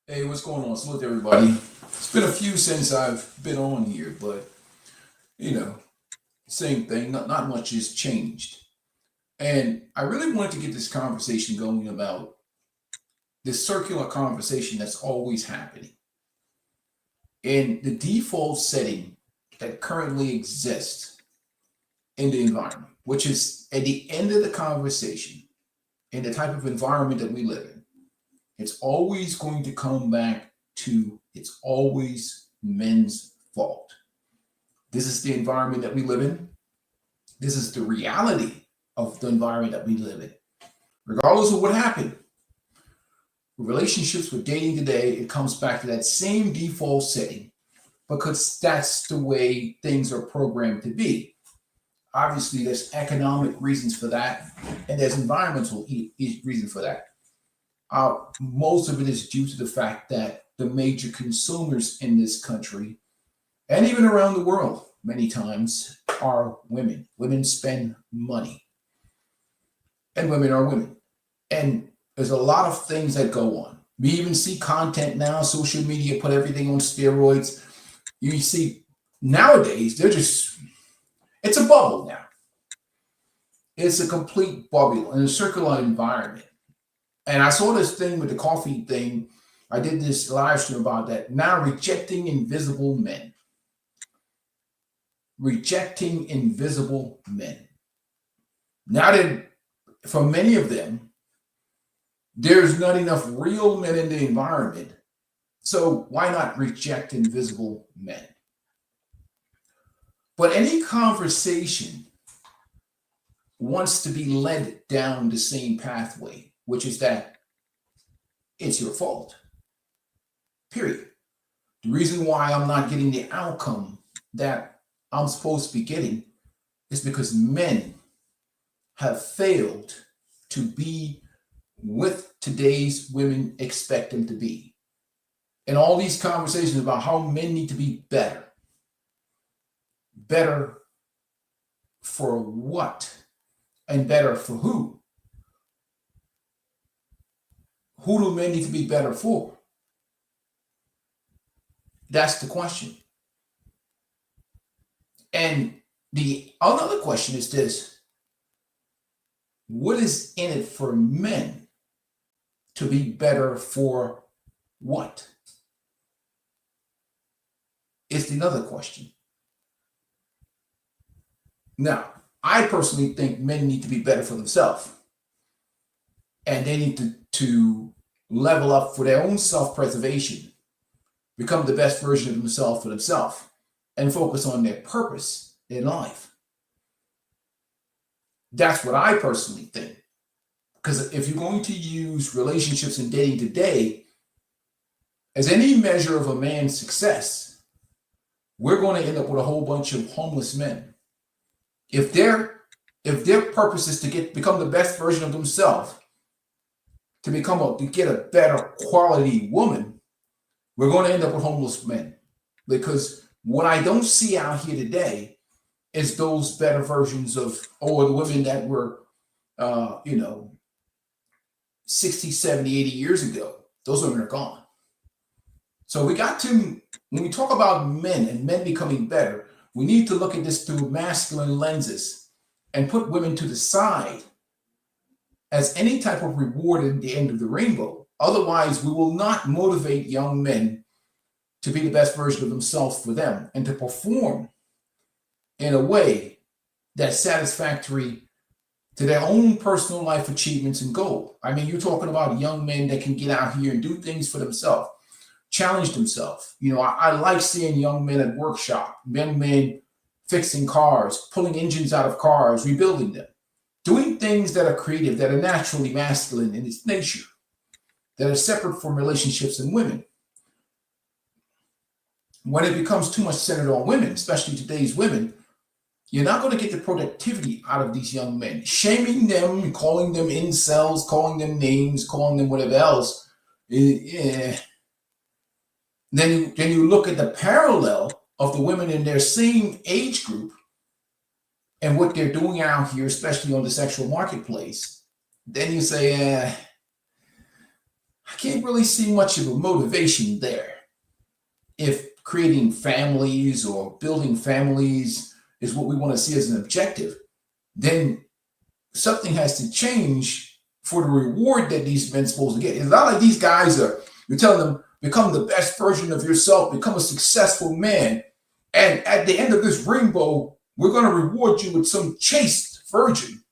Hey, what's going on? Salute everybody. It's been a few since I've been on here, but you know, same thing. Not much has changed. And I really wanted to get this conversation going about this circular conversation that's always happening. And the default setting that currently exists in the environment, which is at the end of the conversation, in the type of environment that we live in, it's always going to come back to it's always men's fault. This is the environment that we live in. This is the reality of the environment that we live in. Regardless of what happened, relationships with dating today, it comes back to that same default setting because that's the way things are programmed to be. Obviously, there's economic reasons for that, and there's environmental reasons for that. Most of it is due to the fact that the major consumers in this country and even around the world many times are women. Women spend money, and women are women. And there's a lot of things that go on. We even see content now, social media put everything on steroids. You see, nowadays, it's a bubble now. It's a complete bubble in a circular environment. And I saw this thing with the coffee thing. I did this live stream about that. Now rejecting invisible men. Rejecting invisible men. Now that for many of them, there's not enough real men in the environment. So why not reject invisible men? But any conversation wants to be led down the same pathway, which is that it's your fault. Period. The reason why I'm not getting the outcome that I'm supposed to be getting is because men have failed to be with today's women expect them to be. And all these conversations about how men need to be better. Better for what? And better for who? Who do men need to be better for? That's the question. And the another question is this: what is in it for men to be better for what? It's another question. Now, I personally think men need to be better for themselves. And they need to level up for their own self-preservation, become the best version of themselves for themselves, and focus on their purpose in life. That's what I personally think. Because if you're going to use relationships and dating today as any measure of a man's success, we're going to end up with a whole bunch of homeless men. If their purpose is to become the best version of themselves, to get a better quality woman, we're going to end up with homeless men. Because what I don't see out here today is those better versions of, or the women that were, 60, 70, 80 years ago. Those women are gone. So when we talk about men and men becoming better, we need to look at this through masculine lenses and put women to the side as any type of reward at the end of the rainbow. Otherwise, we will not motivate young men to be the best version of themselves for them and to perform in a way that's satisfactory to their own personal life achievements and goal. I mean, you're talking about young men that can get out here and do things for themselves, challenge themselves. I like seeing young men at workshop, men fixing cars, pulling engines out of cars, rebuilding them, doing things that are creative, that are naturally masculine in its nature, that are separate from relationships and women. When it becomes too much centered on women, especially today's women, you're not going to get the productivity out of these young men. Shaming them, calling them incels, calling them names, calling them whatever else. Then you look at the parallel of the women in their same age group and what they're doing out here, especially on the sexual marketplace. Then you say, I can't really see much of a motivation there. If creating families or building families is what we want to see as an objective, then something has to change for the reward that these men are supposed to get. It's not like these guys are, you're telling them, become the best version of yourself, become a successful man. And at the end of this rainbow, we're going to reward you with some chaste virgin,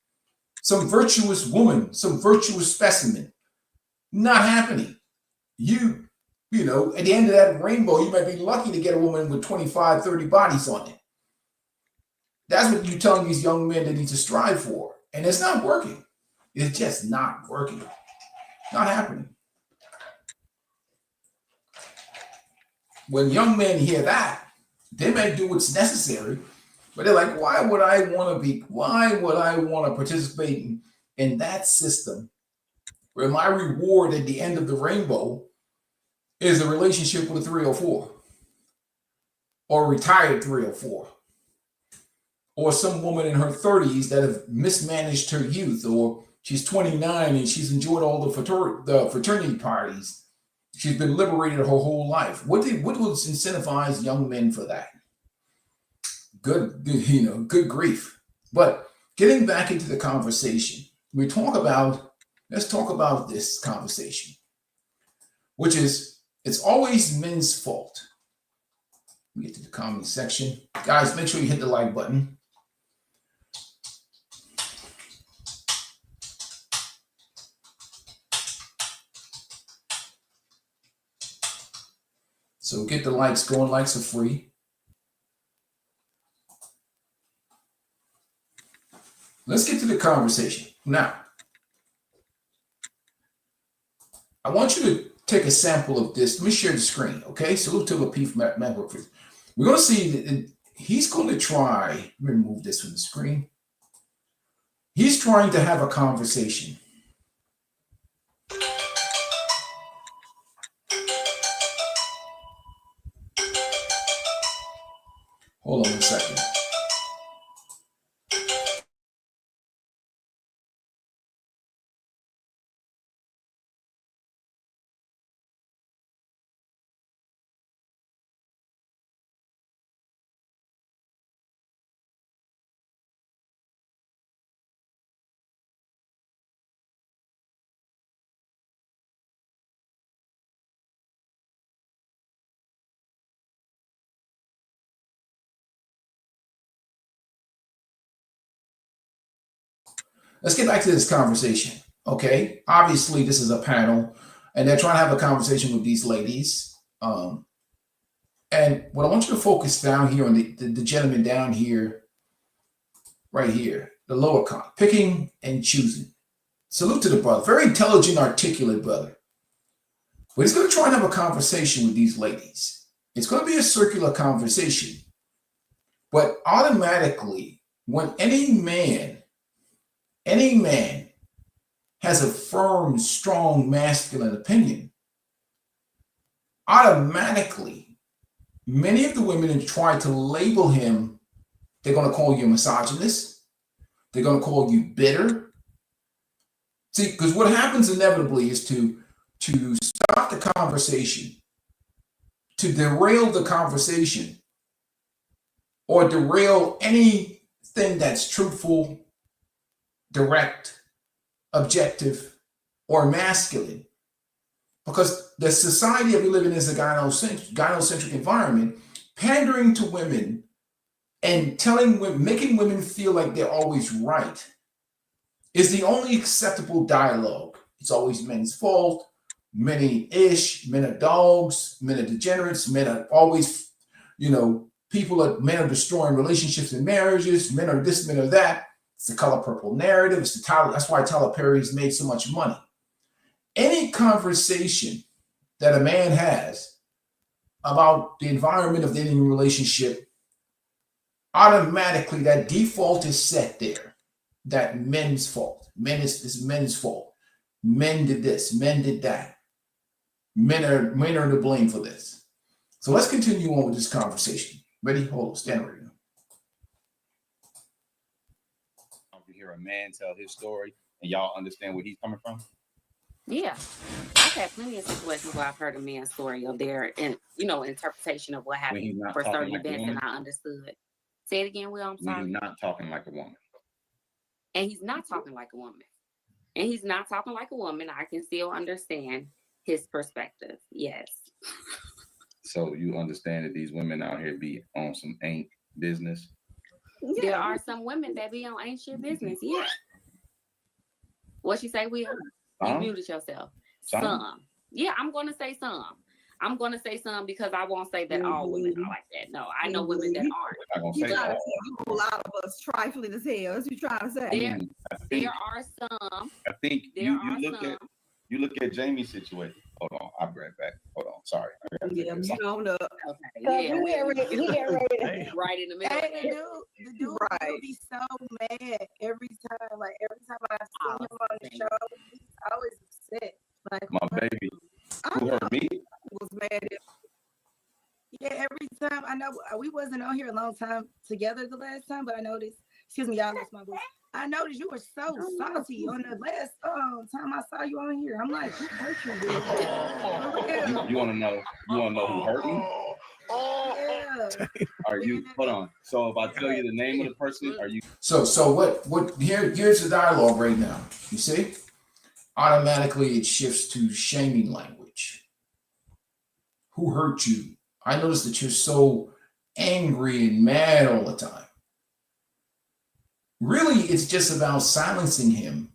some virtuous woman, some virtuous specimen. Not happening. You know, at the end of that rainbow, you might be lucky to get a woman with 25, 30 bodies on it. That's what you're telling these young men they need to strive for. And it's not working. It's just not working. Not happening. When young men hear that, they may do what's necessary, but they're like, why would I want to participate in that system where my reward at the end of the rainbow is a relationship with a 304 or a retired 304 or some woman in her 30s that have mismanaged her youth, or she's 29 and she's enjoyed all the fraternity parties. She's been liberated her whole life. What would incentivize young men for that? Good, good grief. But getting back into the conversation, let's talk about this conversation, which is, it's always men's fault. Let me get to the comment section. Guys, make sure you hit the like button. So get the likes going. Likes are free. Let's get to the conversation. Now, I want you to take a sample of this. Let me share the screen, okay? Salute to Lapeef Network. We're going to see that he's going to try, let me remove this from the screen. He's trying to have a conversation. Hold on a second. Let's get back to this conversation, okay? Obviously, this is a panel, and they're trying to have a conversation with these ladies. And what I want you to focus down here on the gentleman down here, right here, the lower con, picking and choosing. Salute to the brother. Very intelligent, articulate brother. But he's going to try and have a conversation with these ladies. It's going to be a circular conversation. But automatically, when any man has a firm, strong, masculine opinion, automatically, many of the women who try to label him, they're going to call you a misogynist. They're going to call you bitter. See, because what happens inevitably is to stop the conversation, to derail the conversation, or derail anything that's truthful, direct, objective, or masculine. Because the society that we live in is a gynocentric environment, pandering to women and making women feel like they're always right is the only acceptable dialogue. It's always men's fault. Men ain't ish. Men are dogs. Men are degenerates. Men are always, men are destroying relationships and marriages. Men are this, men are that. It's the Color Purple narrative. That's why Tyler Perry's made so much money. Any conversation that a man has about the environment of the dating relationship, automatically that default is set there. That men's fault. It's men's fault. Men did this. Men did that. Men are to blame for this. So let's continue on with this conversation. Ready? Hold on. Stand right now. You hear a man tell his story and y'all understand where he's coming from? Yeah. I've had plenty of situations where I've heard a man's story of their, interpretation of what happened for certain events, and I understood. Say it again, Will. I'm sorry. When he's not talking like a woman. And he's not talking like a woman. And he's not talking like a woman. I can still understand his perspective. Yes. So you understand that these women out here be on some ain't business? Yeah. There are some women that be on ain't shit business. Yeah. What you say, Will? You muted yourself. Some. Yeah, I'm going to say some. I'm going to say some because I won't say that all women are like that. No, I know women that aren't. You trying to say you a lot of us trifling as hell. That's what you trying to say. There are some. I think you look at Jamie's situation. Hold on, I'll be right back. Hold on, sorry. Yeah, you don't know. Okay. Yeah, he get ready. Right in the middle. The dude will be so mad every time. Like every time I see him on the show, he's always upset. Like my baby, who hurt me, was mad. Yeah, every time. I know we wasn't on here a long time together the last time, but I noticed. Excuse me, y'all lost my voice. I noticed you were so salty on the last time I saw you on here. I'm like, who hurt you? You want to know? You want to know who hurt me? Yeah. Are you? Hold on. So if I tell you the name of the person, are you? So what? Here's the dialogue right now. You see, automatically it shifts to shaming language. Who hurt you? I noticed that you're so angry and mad all the time. Really, it's just about silencing him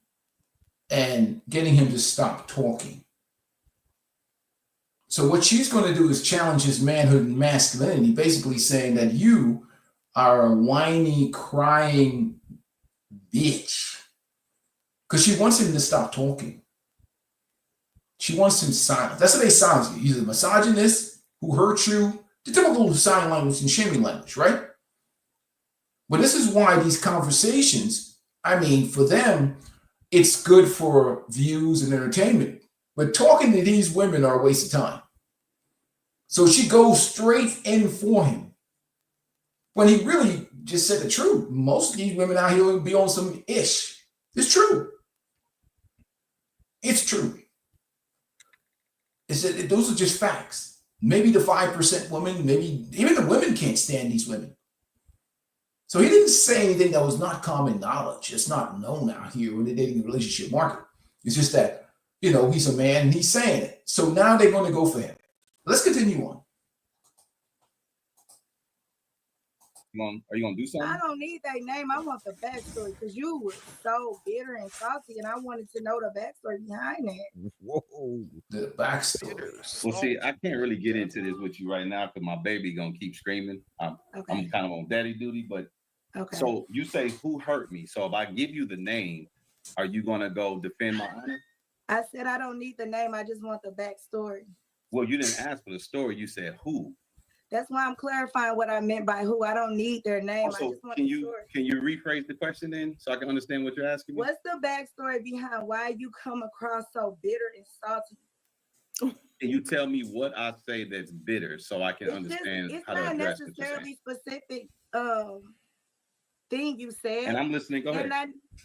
and getting him to stop talking. So what she's going to do is challenge his manhood and masculinity, basically saying that you are a whiny, crying bitch. Because she wants him to stop talking. She wants him silent. That's how they silence you. He's a misogynist who hurt you. The typical sign language and shaming language, right? But this is why these conversations, I mean, for them, it's good for views and entertainment. But talking to these women are a waste of time. So she goes straight in for him. When he really just said the truth. Most of these women out here will be on some ish. It's true. It's true. Those are just facts. Maybe the 5% women, maybe even the women can't stand these women. So he didn't say anything that was not common knowledge. It's not known out here in the dating relationship market. It's just that, he's a man and he's saying it. So now they're going to go for him. Let's continue on. Are you going to do something? I don't need that name. I want the backstory because you were so bitter and salty, and I wanted to know the backstory behind that. Whoa. The backstory. Well, see, I can't really get into this with you right now because my baby going to keep screaming. I'm kind of on daddy duty, but okay. So you say, who hurt me? So if I give you the name, are you going to go defend my honor? I said I don't need the name. I just want the backstory. Well, you didn't ask for the story. You said who. That's why I'm clarifying what I meant by who. I don't need their name. Also, I just want the story. Can you rephrase the question then so I can understand what you're asking me? What's the backstory behind why you come across so bitter and salty? Can you tell me what I say that's bitter so I can understand how to address it? It's not necessarily specific thing you said. And I'm listening. Go ahead.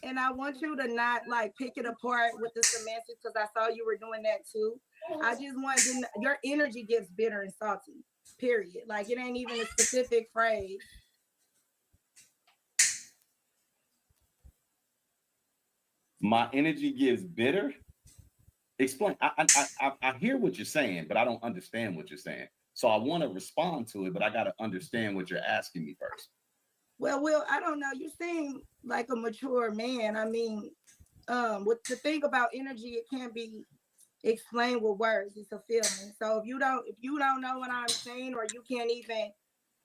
And I want you to not pick it apart with the semantics because I saw you were doing that too. I just want to know, your energy gets bitter and salty. Period. It ain't even a specific phrase. My energy gives bitter? Explain. I hear what you're saying, but I don't understand what you're saying. So I want to respond to it, but I got to understand what you're asking me first. Well, Will, I don't know. You seem like a mature man. I mean, with the thing about energy, it can't be explained with words. It's a feeling. So if you don't know what I'm saying, or you can't even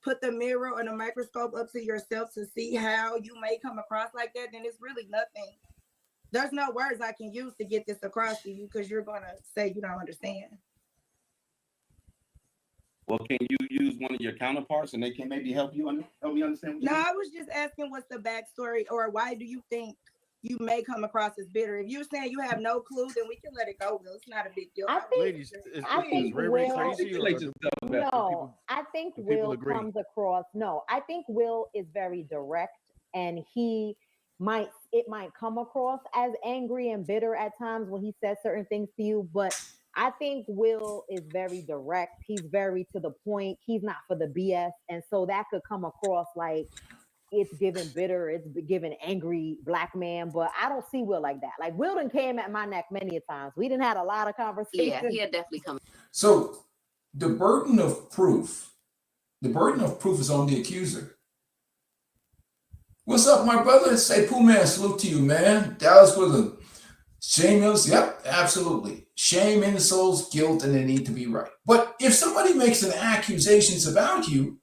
put the mirror or the microscope up to yourself to see how you may come across like that, then it's really nothing. There's no words I can use to get this across to you because you're gonna say you don't understand. Well, can you use one of your counterparts and they can maybe help me understand? No, I was just asking what's the backstory, or why do you think you may come across as bitter? If you're saying you have no clue, then we can let it go. It's not a big deal. I think Will comes across. No, I think Will is very direct, and he might come across as angry and bitter at times when he says certain things to you, but I think Will is very direct. He's very to the point. He's not for the BS. And so that could come across like it's given bitter, it's given angry black man, but I don't see Will like that. Like Will done came at my neck many a times. We done had a lot of conversations. Yeah, he'll definitely come. So the burden of proof is on the accuser. What's up, my brother? Say, Pooh Man, salute to you, man. Dallas with a shame, yep, absolutely. Shame, insults, guilt, and they need to be right. But if somebody makes an accusations about you,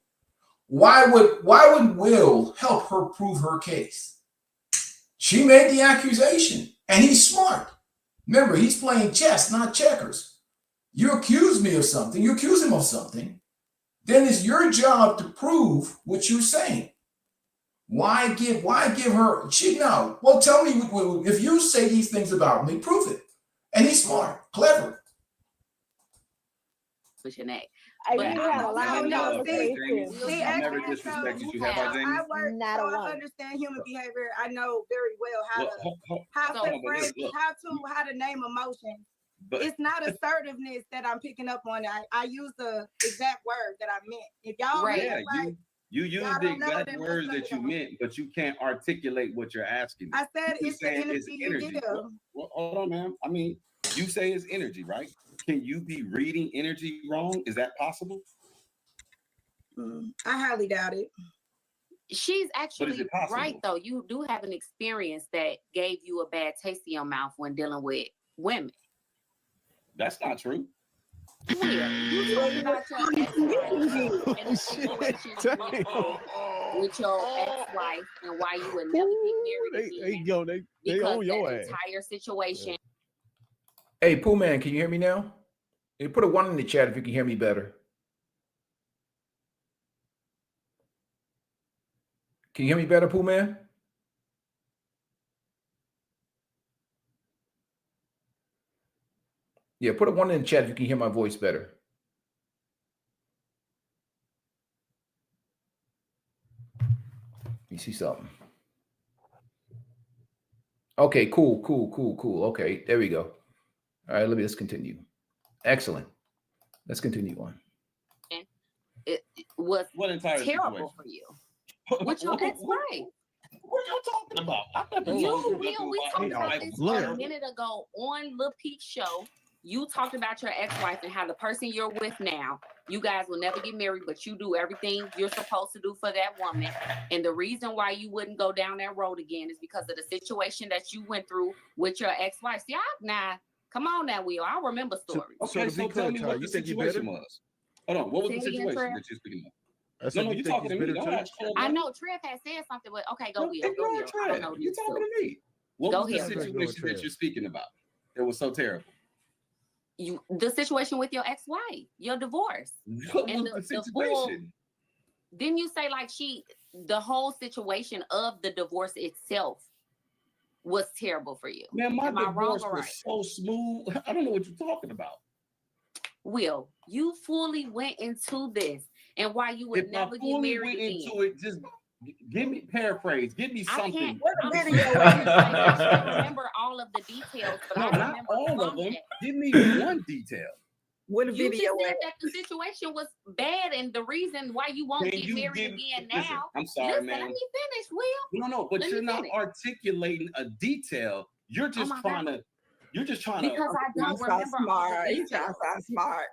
why would Will help her prove her case? She made the accusation, and he's smart. Remember, he's playing chess, not checkers. You accuse me of something, you accuse him of something, then it's your job to prove what you're saying. Why give her? Well, tell me if you say these things about me, prove it. And he's smart, clever. Push your neck. I But really I had a lot of know, conversations. see, I never actually, disrespected you, I have I, Jamie? work, Not so a I one. understand human behavior. I know very well how Look, to but phrase, look. how to name emotions. But It's not assertiveness that I'm picking up on. I use the exact word that I meant. If y'all Right. read yeah, it right, you use Y'all the don't know exact them, words let's that you look it up. meant, but you can't articulate what you're asking me. I said You it's the saying energy you energy. give. Well, hold on, ma'am. I mean, you say it's energy, right? Can you be reading energy wrong? Is that possible? I highly doubt it. She's actually it possible? right, though. You do have an experience that gave you a bad taste in your mouth when dealing with women. That's not true. Will, you talked about your ex-wife and the situation you went through with your ex-wife and why you would never get married They again go, they because on your that ass. entire situation. Hey, Pooh Man, can you hear me now? Hey, put a 1 in the chat if you can hear me better. Can you hear me better, Pooh Man? Yeah, put a 1 in the chat if you can hear my voice better. You see something? Okay, cool. Okay, there we go. All right, let's continue. Excellent. Let's continue on. It was What entire terrible situation? for you with your ex-wife. What are you talking about? I never You, told Will, nothing we about talked his about wife this was Look. a terrible. minute ago on Lil Pete's show. You talked about your ex-wife and how the person you're with now, you guys will never get married, but you do everything you're supposed to do for that woman. And the reason why you wouldn't go down that road again is because of the situation that you went through with your ex-wife. See, come on now, Will. I remember stories. Okay, to so be tell clear, me Ty, what you the think he situation better? was. Hold on, what was the Say it again, situation Trev. that you're speaking of? I said, No, you you're think talking he's to me. bitter Don't too? ask Trev. I know Trev had said something, but okay, go Will. Go Ignore Will. I don't Trev. know You're this talking story. to me. What Go was the ahead. situation Trev. that you're speaking about that was so terrible? The situation with your ex-wife, your divorce. What And was the the full- situation? Didn't you say like the whole situation of the divorce itself was terrible for you? Man, my Am I wrong divorce or was right? so smooth. I don't know what you're talking about. Will, you fully went into this and why you would If I never get fully married went again. into it, just give me paraphrase. Give me I something. can't. What I'm a sorry, video I can't remember all of the details, but No, I not remember all of from them. that. Give me one detail. What a You just video said at? that the situation was bad and the reason why you won't Can get you married give- again listen, now. I'm sorry, Listen, man. let me finish, Will. No, but Let you're me not finish. articulating a detail. You're just my trying to. You're just trying Because I You don't sound remember all smart. the You trying details. to sound smart.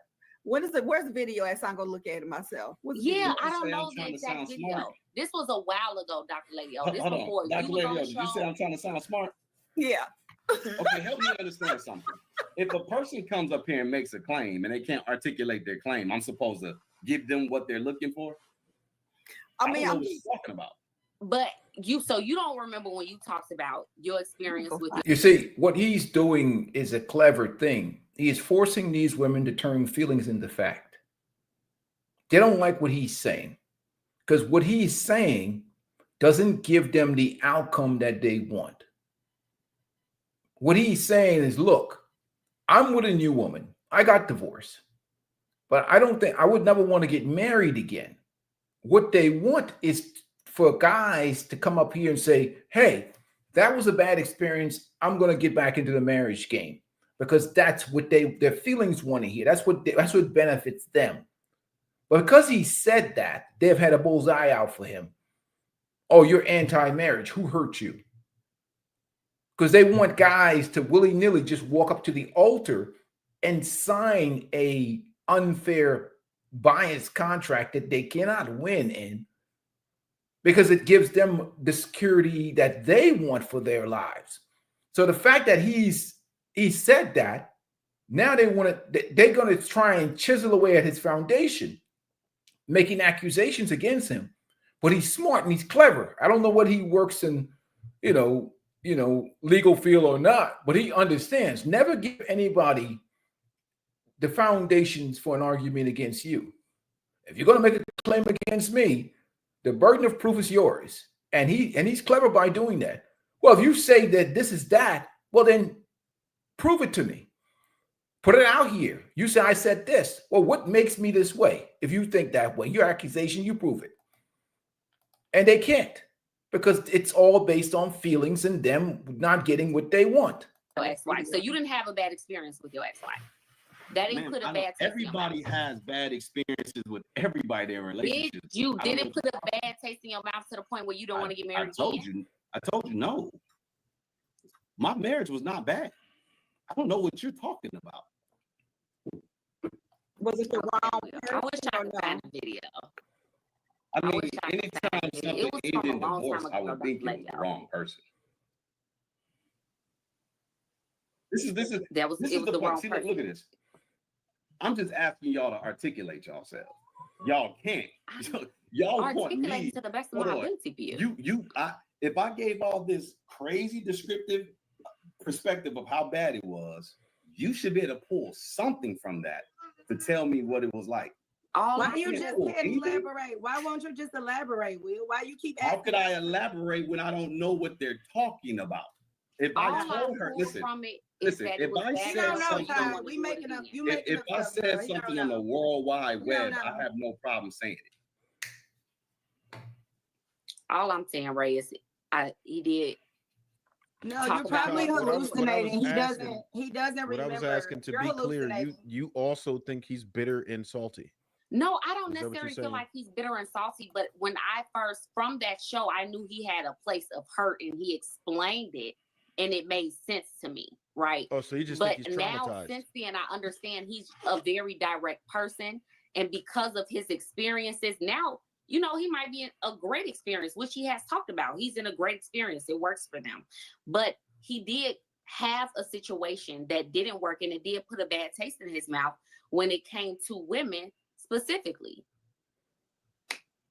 What is it? Where's the video at? So I'm gonna look at it myself. What's the Yeah, video? I don't say I'm know the trying to exact sound video. smart? This was a while ago, Dr. Lady. This Hold before on, you Dr. was on Lady, the did you say show. I'm trying to sound smart? Yeah. Okay, help me understand something. If a person comes up here and makes a claim and they can't articulate their claim, I'm supposed to give them what they're looking for? I mean, don't know I'm what just you're talking about. But you don't remember when you talked about your experience with You see, what he's doing is a clever thing. He is forcing these women to turn feelings into fact. They don't like what he's saying because what he's saying doesn't give them the outcome that they want. What he's saying is, look, I'm with a new woman. I got divorced, but I would never want to get married again. What they want is for guys to come up here and say, hey, that was a bad experience. I'm going to get back into the marriage game because that's what their feelings want to hear. That's what benefits them. But because he said that, they've had a bullseye out for him. Oh, you're anti-marriage. Who hurt you? Because they want guys to willy-nilly just walk up to the altar and sign a unfair, biased contract that they cannot win in, because it gives them the security that they want for their lives. So the fact that he said that, now they're going to try and chisel away at his foundation, making accusations against him. But he's smart and he's clever. I don't know what he works in, legal field or not, but he understands. Never give anybody the foundations for an argument against you. If you're going to make a claim against me, the burden of proof is yours. And he's clever by doing that. Well, if you say that this is that, well, then prove it to me. Put it out here. You say I said this. Well, what makes me this way? If you think that way, your accusation, you prove it. And they can't, because it's all based on feelings and them not getting what they want. Ex-wife. So you didn't have a bad experience with your ex-wife. That didn't put a bad taste. Everybody has bad experiences with everybody in relationships. Didn't put a bad taste in your mouth to the point where you don't want to get married again? I told you no. My marriage was not bad. I don't know what you're talking about. Was it the wrong I wish I could find the video. I mean, anytime something ended in divorce, I would think it was the wrong person. This is the point. See, look at this. I'm just asking y'all to articulate yourselves. Y'all can't. Y'all want me to the best of my ability for you. If I gave all this crazy descriptive perspective of how bad it was, you should be able to pull something from that to tell me what it was like. Why you just can't elaborate? Why won't you just elaborate, Will? Why you keep asking? How could I elaborate when I don't know what they're talking about? If I told her, listen, if I said something, if I said something on the World Wide Web, I have no problem saying it. All I'm saying, Ray, is he did. No, you're probably hallucinating. He doesn't remember. What I was asking, to be clear, you also think he's bitter and salty. No, I don't necessarily feel like he's bitter and salty, but when I first, from that show, I knew he had a place of hurt and he explained it and it made sense to me, right? Oh, so you just but think he's now, traumatized. since then, I understand he's a very direct person. And because of his experiences, now, he might be in a great experience, which he has talked about. He's in a great experience. It works for them. But he did have a situation that didn't work, and it did put a bad taste in his mouth when it came to women specifically.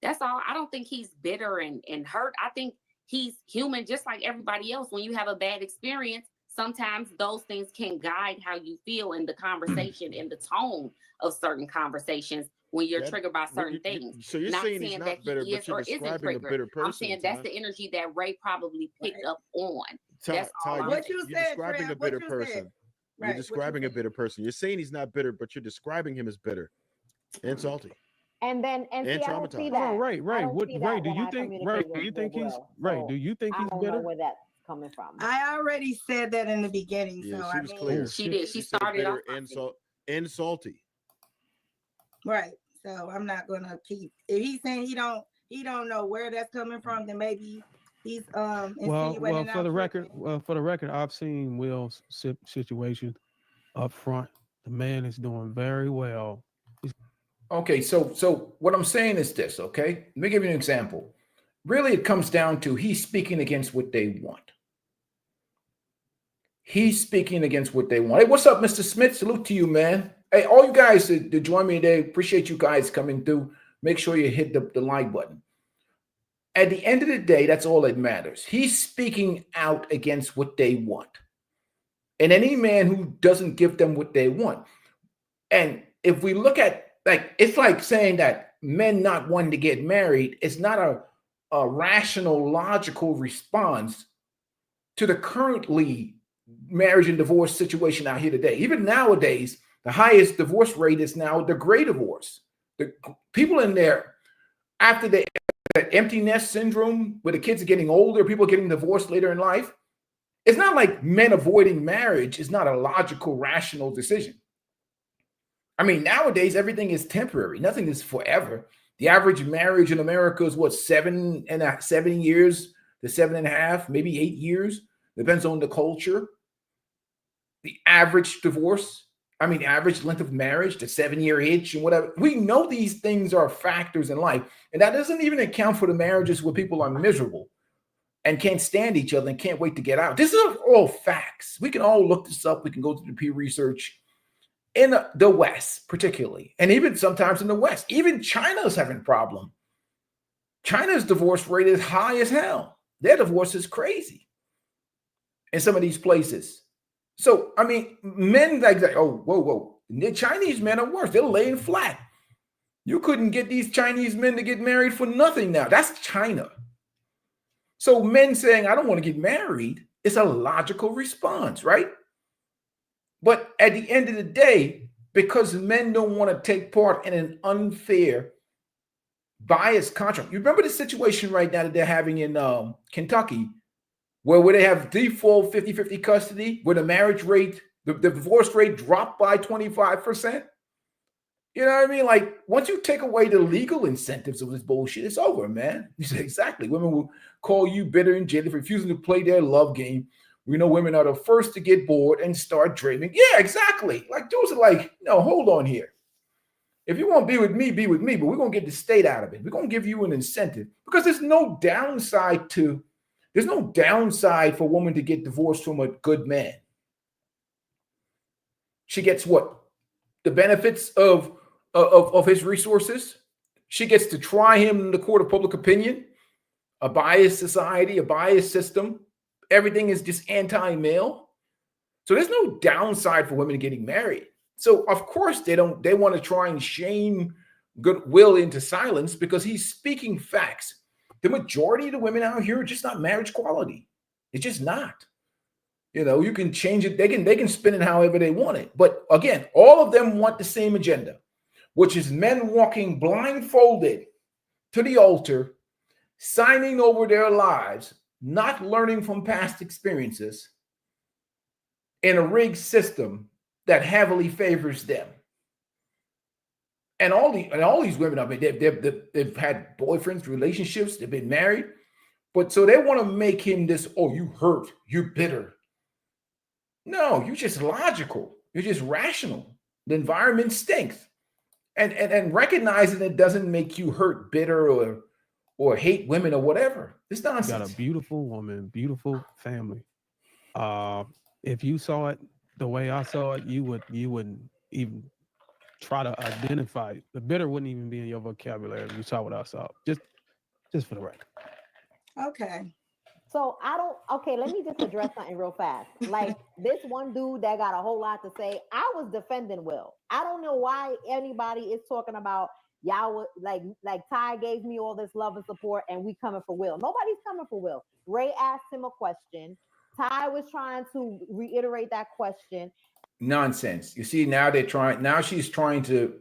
That's all. I don't think he's bitter and hurt. I think he's human, just like everybody else. When you have a bad experience, sometimes those things can guide how you feel in the conversation and the tone of certain conversations when you're triggered by certain things. So you're saying he's not bitter, but you're describing a bitter person. I'm saying that's the energy that Ray probably picked up on. That's all. What you said, describing a bitter person. You're describing a bitter person. You're saying he's not bitter, but you're describing him as bitter and salty. And traumatized. Oh, right. Ray, do you think he's bitter? I don't know where that's coming from. I already said that in the beginning. Yeah, so she was clear. She did. She started off and salty. Right. So I'm not gonna keep. If he's saying he don't know where that's coming from, then maybe he's well for the record, I've seen Will's situation up front. The man is doing very well. Okay, so what I'm saying is this, okay? Let me give you an example. Really, it comes down to he's speaking against what they want. He's speaking against what they want. Hey, what's up, Mr. Smith? Salute to you, man. Hey, all you guys that join me today, appreciate you guys coming through. Make sure you hit the like button. At the end of the day, that's all that matters. He's speaking out against what they want. And any man who doesn't give them what they want. And if we look at, it's like saying that men not wanting to get married is not a rational, logical response to the currently marriage and divorce situation out here today. Even nowadays, the highest divorce rate is now the gray divorce. The people in their after the empty nest syndrome, where the kids are getting older, people are getting divorced later in life. It's not like men avoiding marriage is not a logical, rational decision. I mean, nowadays, everything is temporary. Nothing is forever. The average marriage in America is what, 7 years to 7.5, maybe 8 years. Depends on the culture. The average divorce, average length of marriage, the 7-year itch and whatever. We know these things are factors in life. And that doesn't even account for the marriages where people are miserable and can't stand each other and can't wait to get out. This is all facts. We can all look this up. We can go to the Pew Research in the West, particularly, and even sometimes in the West. Even China's having a problem. China's divorce rate is high as hell. Their divorce is crazy in some of these places. So, men like that, oh, whoa. The Chinese men are worse. They're laying flat. You couldn't get these Chinese men to get married for nothing now. That's China. So men saying, I don't want to get married, is a logical response, right? But at the end of the day, because men don't want to take part in an unfair, biased contract. You remember the situation right now that they're having in Kentucky, where they have default 50-50 custody, where the marriage rate, the divorce rate dropped by 25%? You know what I mean? Like, once you take away the legal incentives of this bullshit, it's over, man. You say, exactly. Women will call you bitter and jaded for refusing to play their love game. We know women are the first to get bored and start dreaming. Yeah, exactly. Like, dudes are like, no, hold on here. If you want to be with me, but we're going to get the state out of it. We're going to give you an incentive, because there's no downside for a woman to get divorced from a good man. She gets what? The benefits of his resources. She gets to try him in the court of public opinion. A biased society, a biased system. Everything is just anti-male. So there's no downside for women getting married. So of course they want to try and shame Goodwill into silence, because he's speaking facts. The majority of the women out here are just not marriage quality. It's just not. You can change it. They can spin it however they want it. But again, all of them want the same agenda, which is men walking blindfolded to the altar, signing over their lives, not learning from past experiences in a rigged system that heavily favors them. And all these women, they've had boyfriends, relationships, they've been married, but so they want to make him this, oh, you hurt, you're bitter. No, you're just logical. You're just rational. The environment stinks. And recognizing it doesn't make you hurt, bitter, or hate women or whatever. It's nonsense. You got a beautiful woman, beautiful family. If you saw it the way I saw it, you wouldn't even try to identify it. The bitter wouldn't even be in your vocabulary if you saw what I saw. Just for the record. Okay. So let me just address something real fast. Like, this one dude that got a whole lot to say, I was defending Will. I don't know why anybody is talking about y'all like Ty gave me all this love and support and we coming for Will. Nobody's coming for Will. Ray asked him a question. Ty was trying to reiterate that question. Nonsense. You see, now she's trying to,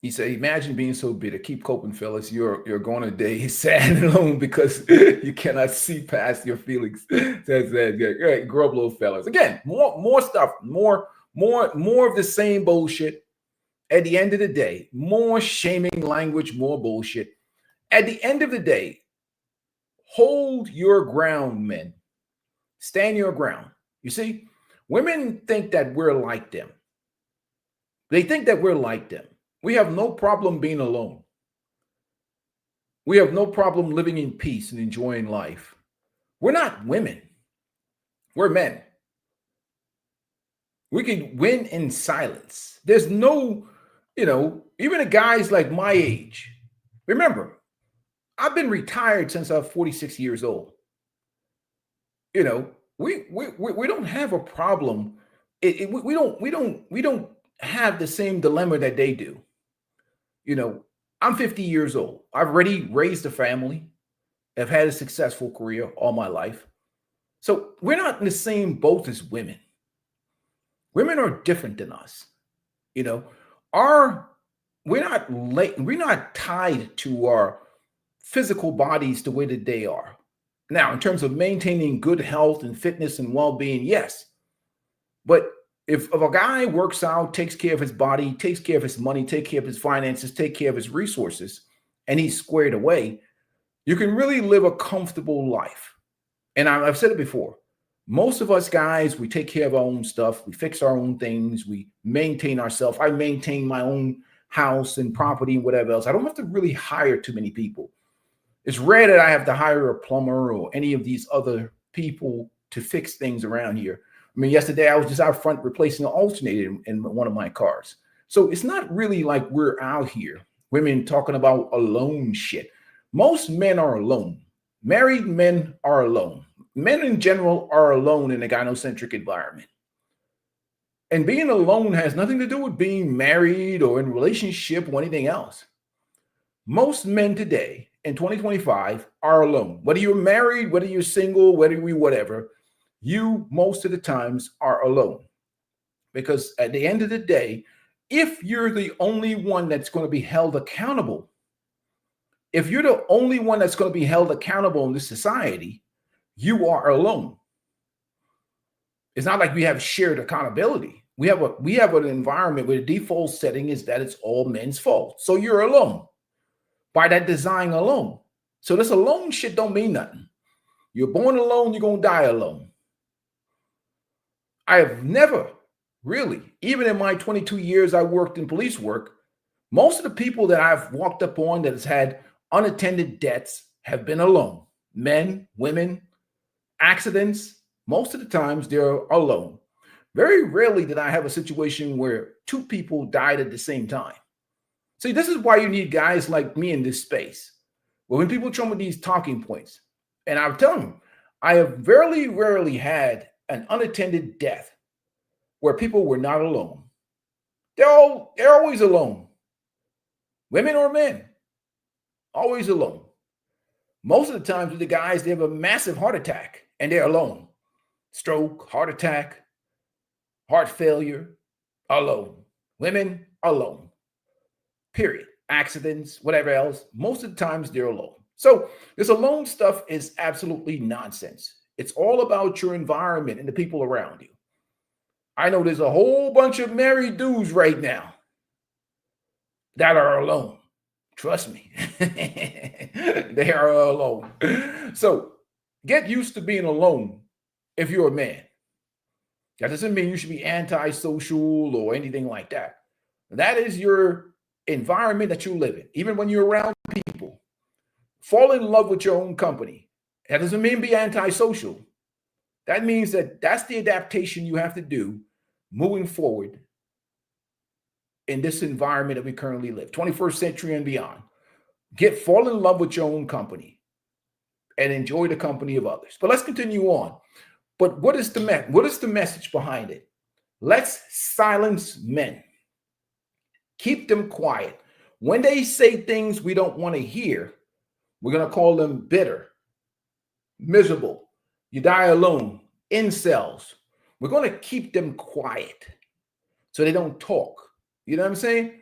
he said, imagine being so bitter. Keep coping, fellas. You're going a day sad and alone because you cannot see past your feelings. That's right. Grow up, little fellas. Again, more stuff, more of the same bullshit. At the end of the day, more shaming language, more bullshit. At the end of the day, hold your ground, men. Stand your ground. You see, women think that we're like them. They think that we're like them. We have no problem being alone. We have no problem living in peace and enjoying life. We're not women. We're men. We can win in silence. There's no, even the guys like my age. Remember, I've been retired since I was 46 years old. We don't have a problem. We don't have the same dilemma that they do. I'm 50 years old. I've already raised a family. I've had a successful career all my life. So we're not in the same boat as women. Women are different than us. we're not tied to our physical bodies the way that they are. Now, in terms of maintaining good health and fitness and well-being, yes. But if a guy works out, takes care of his body, takes care of his money, takes care of his finances, takes care of his resources, and he's squared away, you can really live a comfortable life. And I've said it before. Most of us guys, we take care of our own stuff. We fix our own things. We maintain ourselves. I maintain my own house and property and whatever else. I don't have to really hire too many people. It's rare that I have to hire a plumber or any of these other people to fix things around here. I mean, yesterday I was just out front replacing an alternator in one of my cars. So it's not really like we're out here, women talking about alone shit. Most men are alone. Married men are alone. Men in general are alone in a gynocentric environment. And being alone has nothing to do with being married or in a relationship or anything else. Most men today in 2025 are alone. Whether you're married, whether you're single, whatever, you most of the times are alone. Because at the end of the day, if you're the only one that's going to be held accountable, if you're the only one that's going to be held accountable in this society, you are alone. It's not like we have shared accountability. We have an environment where the default setting is that it's all men's fault. So you're alone by that design alone. So this alone shit don't mean nothing. You're born alone, you're going to die alone. I have never really, even in my 22 years I worked in police work, most of the people that I've walked up on that has had unattended deaths have been alone. Men, women, accidents, most of the times they're alone. Very rarely did I have a situation where two people died at the same time. See, this is why you need guys like me in this space. Well, when people come with these talking points, and I'm telling them, I have very rarely had an unattended death where people were not alone. They're always alone. Women or men, always alone. Most of the times with the guys, they have a massive heart attack and they're alone. Stroke, heart attack, heart failure, alone. Women, alone. Period. Accidents, whatever else. Most of the times they're alone. So this alone stuff is absolutely nonsense. It's all about your environment and the people around you. I know there's a whole bunch of married dudes right now that are alone. Trust me. They are alone. So get used to being alone if you're a man. That doesn't mean you should be antisocial or anything like that. That is your environment that you live in. Even when you're around people, fall in love with your own company. That doesn't mean be antisocial. That means that that's the adaptation you have to do moving forward in this environment that we currently live, 21st century and beyond. Fall in love with your own company and enjoy the company of others. But let's continue on. But what is the message behind it? Let's silence men. Keep them quiet. When they say things we don't want to hear, we're going to call them bitter, miserable, you die alone, incels. We're going to keep them quiet so they don't talk. You know what I'm saying?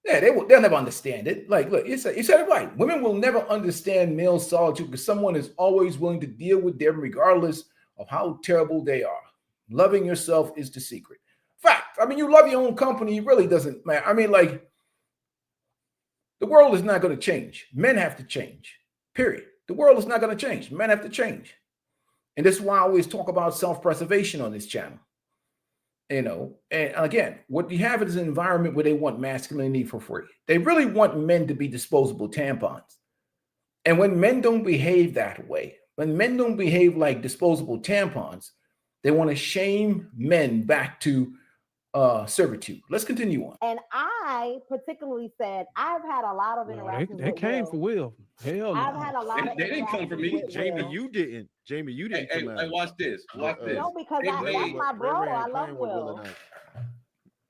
Yeah, they'll never understand it. Like, look, you said it right. Women will never understand male solitude because someone is always willing to deal with them regardless of how terrible they are. Loving yourself is the secret. Fact. I mean, you love your own company. It really doesn't matter. I mean, like, the world is not going to change. Men have to change. Period. The world is not going to change. Men have to change. And this is why I always talk about self-preservation on this channel. You know, and again, what you have is an environment where they want masculinity for free. They really want men to be disposable tampons. And when men don't behave that way, when men don't behave like disposable tampons, they want to shame men back to servitude. Let's continue on. And I particularly said I've had a lot of interactions. They came for Will. Hell no. I've had a lot of. They didn't come for me. Jamie, you didn't. Jamie, you didn't. Hey, watch this. Watch this. No, because that's my bro. I love Will.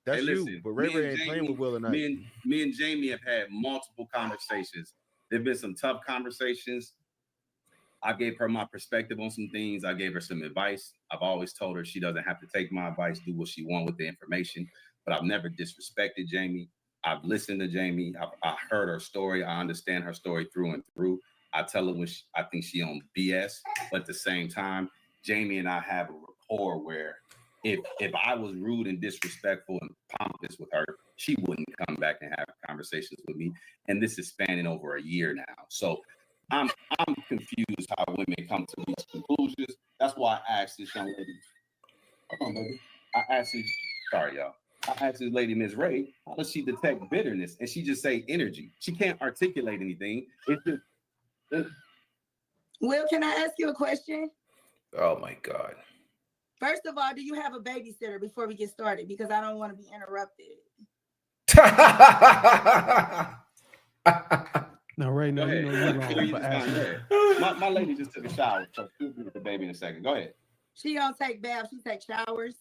That's listen, you, but Ray ain't playing with Will tonight. Me and Jamie have had multiple conversations. There've been some tough conversations. I gave her my perspective on some things. I gave her some advice. I've always told her she doesn't have to take my advice, do what she wants with the information. But I've never disrespected Jamie. I've listened to Jamie. I heard her story. I understand her story through and through. I tell her when I think she on BS, but at the same time, Jamie and I have a rapport where if I was rude and disrespectful and pompous with her, she wouldn't come back and have conversations with me. And this is spanning over a year now. So I'm confused how women come to these conclusions. That's why I asked this young lady. Hold on, baby. I asked this lady, Ms. Ray, how does she detect bitterness? And she just say energy. She can't articulate anything. It's just Will, can I ask you a question? Oh my God. First of all, do you have a babysitter before we get started? Because I don't want to be interrupted. Now, Ray, no, you know you're wrong for asking. My lady just took a shower, so she'll be with the baby in a second. Go ahead. She don't take baths, she takes showers.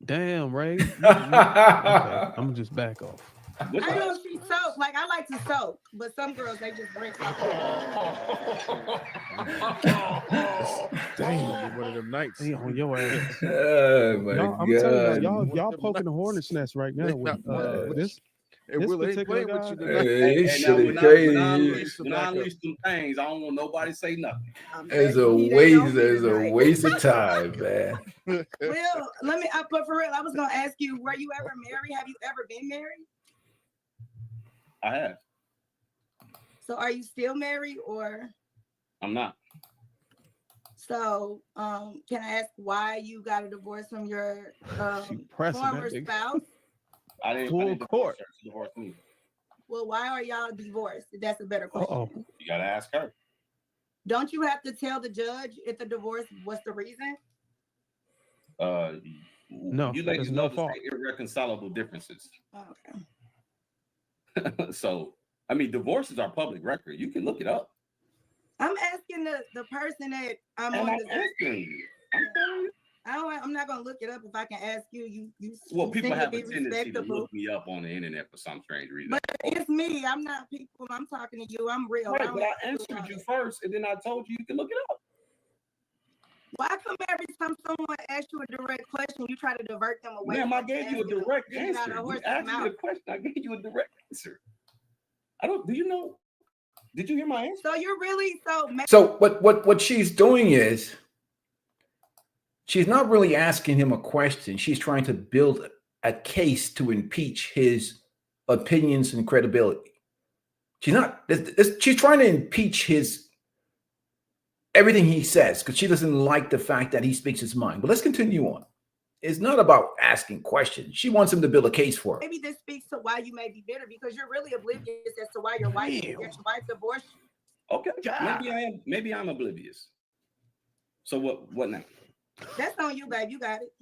Damn, Ray. Okay, I'm gonna just back off. I know she soak. Like I like to soak, but some girls they just drink. Damn, one of them nights. Hey, on your ass. Oh my Y'all, I'm telling y'all poking the hornet's nest right now with this. And Will ain't playing with you tonight. It's crazy. When I unleash some things, I don't want nobody to say nothing. It's a waste of time, man. Will, but for real, I was gonna ask you, were you ever married? Have you ever been married? I have. So are you still married or? I'm not. So can I ask why you got a divorce from your former spouse? I didn't divorce her. She divorced me. Well, why are y'all divorced? That's a better question. You gotta ask her. Don't you have to tell the judge if the divorce was the reason? No, you ladies know to say irreconcilable differences. Okay. So, I mean, divorces are public record. You can look it up. I'm asking the person that I'm and on. I'm asking you. I'm not gonna look it up if I can ask you. Well, people have a tendency to look me up on the internet for some strange reason. But it's me. I'm not people. I'm talking to you. I'm real. Right, but I answered you first, and then I told you can look it up. Why come every time someone asks you a direct question, you try to divert them away? Ma'am, I gave you a direct answer. You asked me a question. I gave you a direct answer. Do you know? Did you hear my answer? So you're really So what she's doing is she's not really asking him a question. She's trying to build a case to impeach his opinions and credibility. She's not. She's trying to impeach everything he says because she doesn't like the fact that he speaks his mind. But let's continue on. It's not about asking questions. She wants him to build a case for her. Maybe this speaks to why you may be bitter because you're really oblivious as to why your wife divorced you. Okay, maybe I'm oblivious. So what now? That's on you, babe. You got it.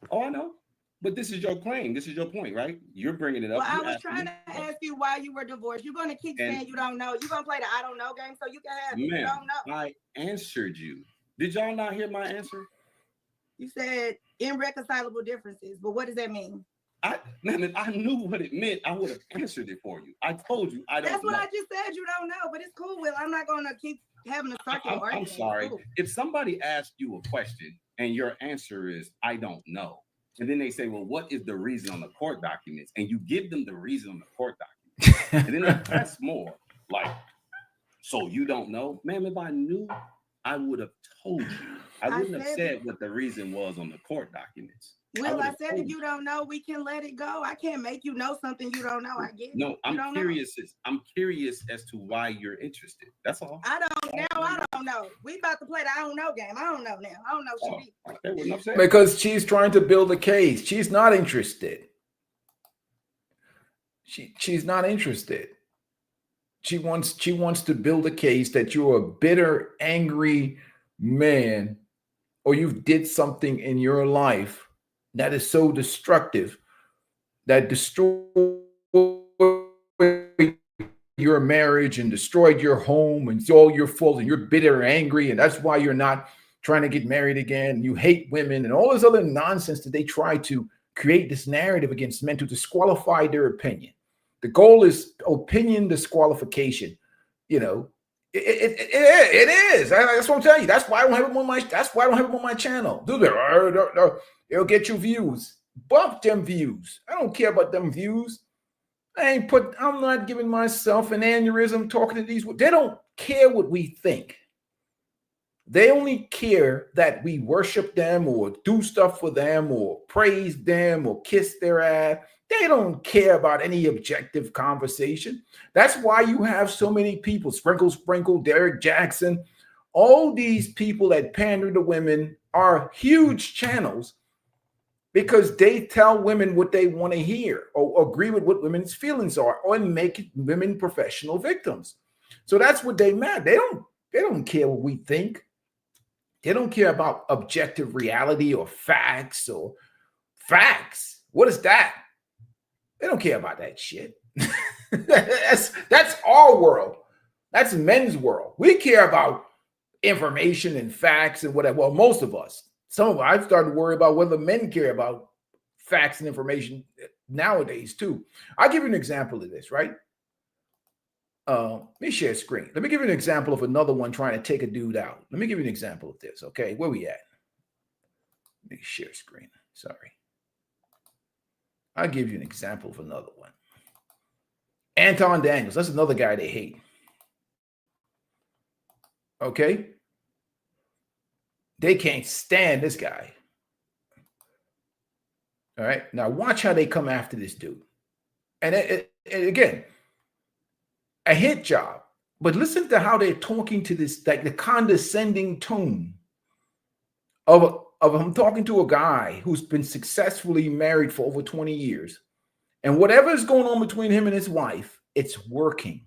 Oh, I know. But this is your claim. This is your point, right? You're bringing it up. Well, I was trying to ask you why you were divorced. You're going to keep saying you don't know. You're going to play the I don't know game so you can have you don't know. I answered you. Did y'all not hear my answer? You said irreconcilable differences, but what does that mean? I knew what it meant. I would have answered it for you. I told you I don't know. That's what I just said. You don't know, but it's cool, Will. I'm not going to keep having a circular argument. I'm sorry. Cool. If somebody asks you a question and your answer is, I don't know, and then they say, well, what is the reason on the court documents? And you give them the reason on the court documents. And then they press more, like, so you don't know? Ma'am, if I knew, I would have told you. I wouldn't have said what the reason was on the court documents. Well, I said if you don't know, we can let it go. I can't make you know something you don't know. I get it. No, I'm curious. I'm curious as to why you're interested. That's all. I don't know. We about to play the I don't know game. I don't know now. I don't know. Because she's trying to build a case. She's not interested. She's not interested. She wants to build a case that you're a bitter, angry man, or you did something in your life that is so destructive that destroyed your marriage and destroyed your home and it's all your fault and you're bitter and angry and that's why you're not trying to get married again. You hate women and all this other nonsense that they try to create this narrative against men to disqualify their opinion. The goal is opinion disqualification. You know, it is. That's what I'm telling you. That's why I don't have him on my. That's why I don't have him on my channel. Do that. It'll get you views. Bump them views. I don't care about them views. I'm not giving myself an aneurysm talking to these. They don't care what we think. They only care that we worship them or do stuff for them or praise them or kiss their ass. They don't care about any objective conversation. That's why you have so many people, Sprinkle, Derek Jackson, all these people that pander to women are huge channels because they tell women what they want to hear or agree with what women's feelings are or make women professional victims. So that's what they matter. They don't care what we think. They don't care about objective reality or facts or facts. What is that? They don't care about that shit. That's our world. That's men's world. We care about information and facts and whatever. Well, most of us. Some of us, I've started to worry about whether men care about facts and information nowadays too. I'll give you an example of this, right? Let me share a screen. Let me give you an example of another one trying to take a dude out. Let me give you an example of this. Okay, where we at? Let me share screen. Sorry. I'll give you an example of another one. Anton Daniels. That's another guy they hate. Okay? They can't stand this guy. All right? Now watch how they come after this dude. And again, a hit job. But listen to how they're talking to this, like the condescending tone of him talking to a guy who's been successfully married for over 20 years. And whatever is going on between him and his wife, it's working.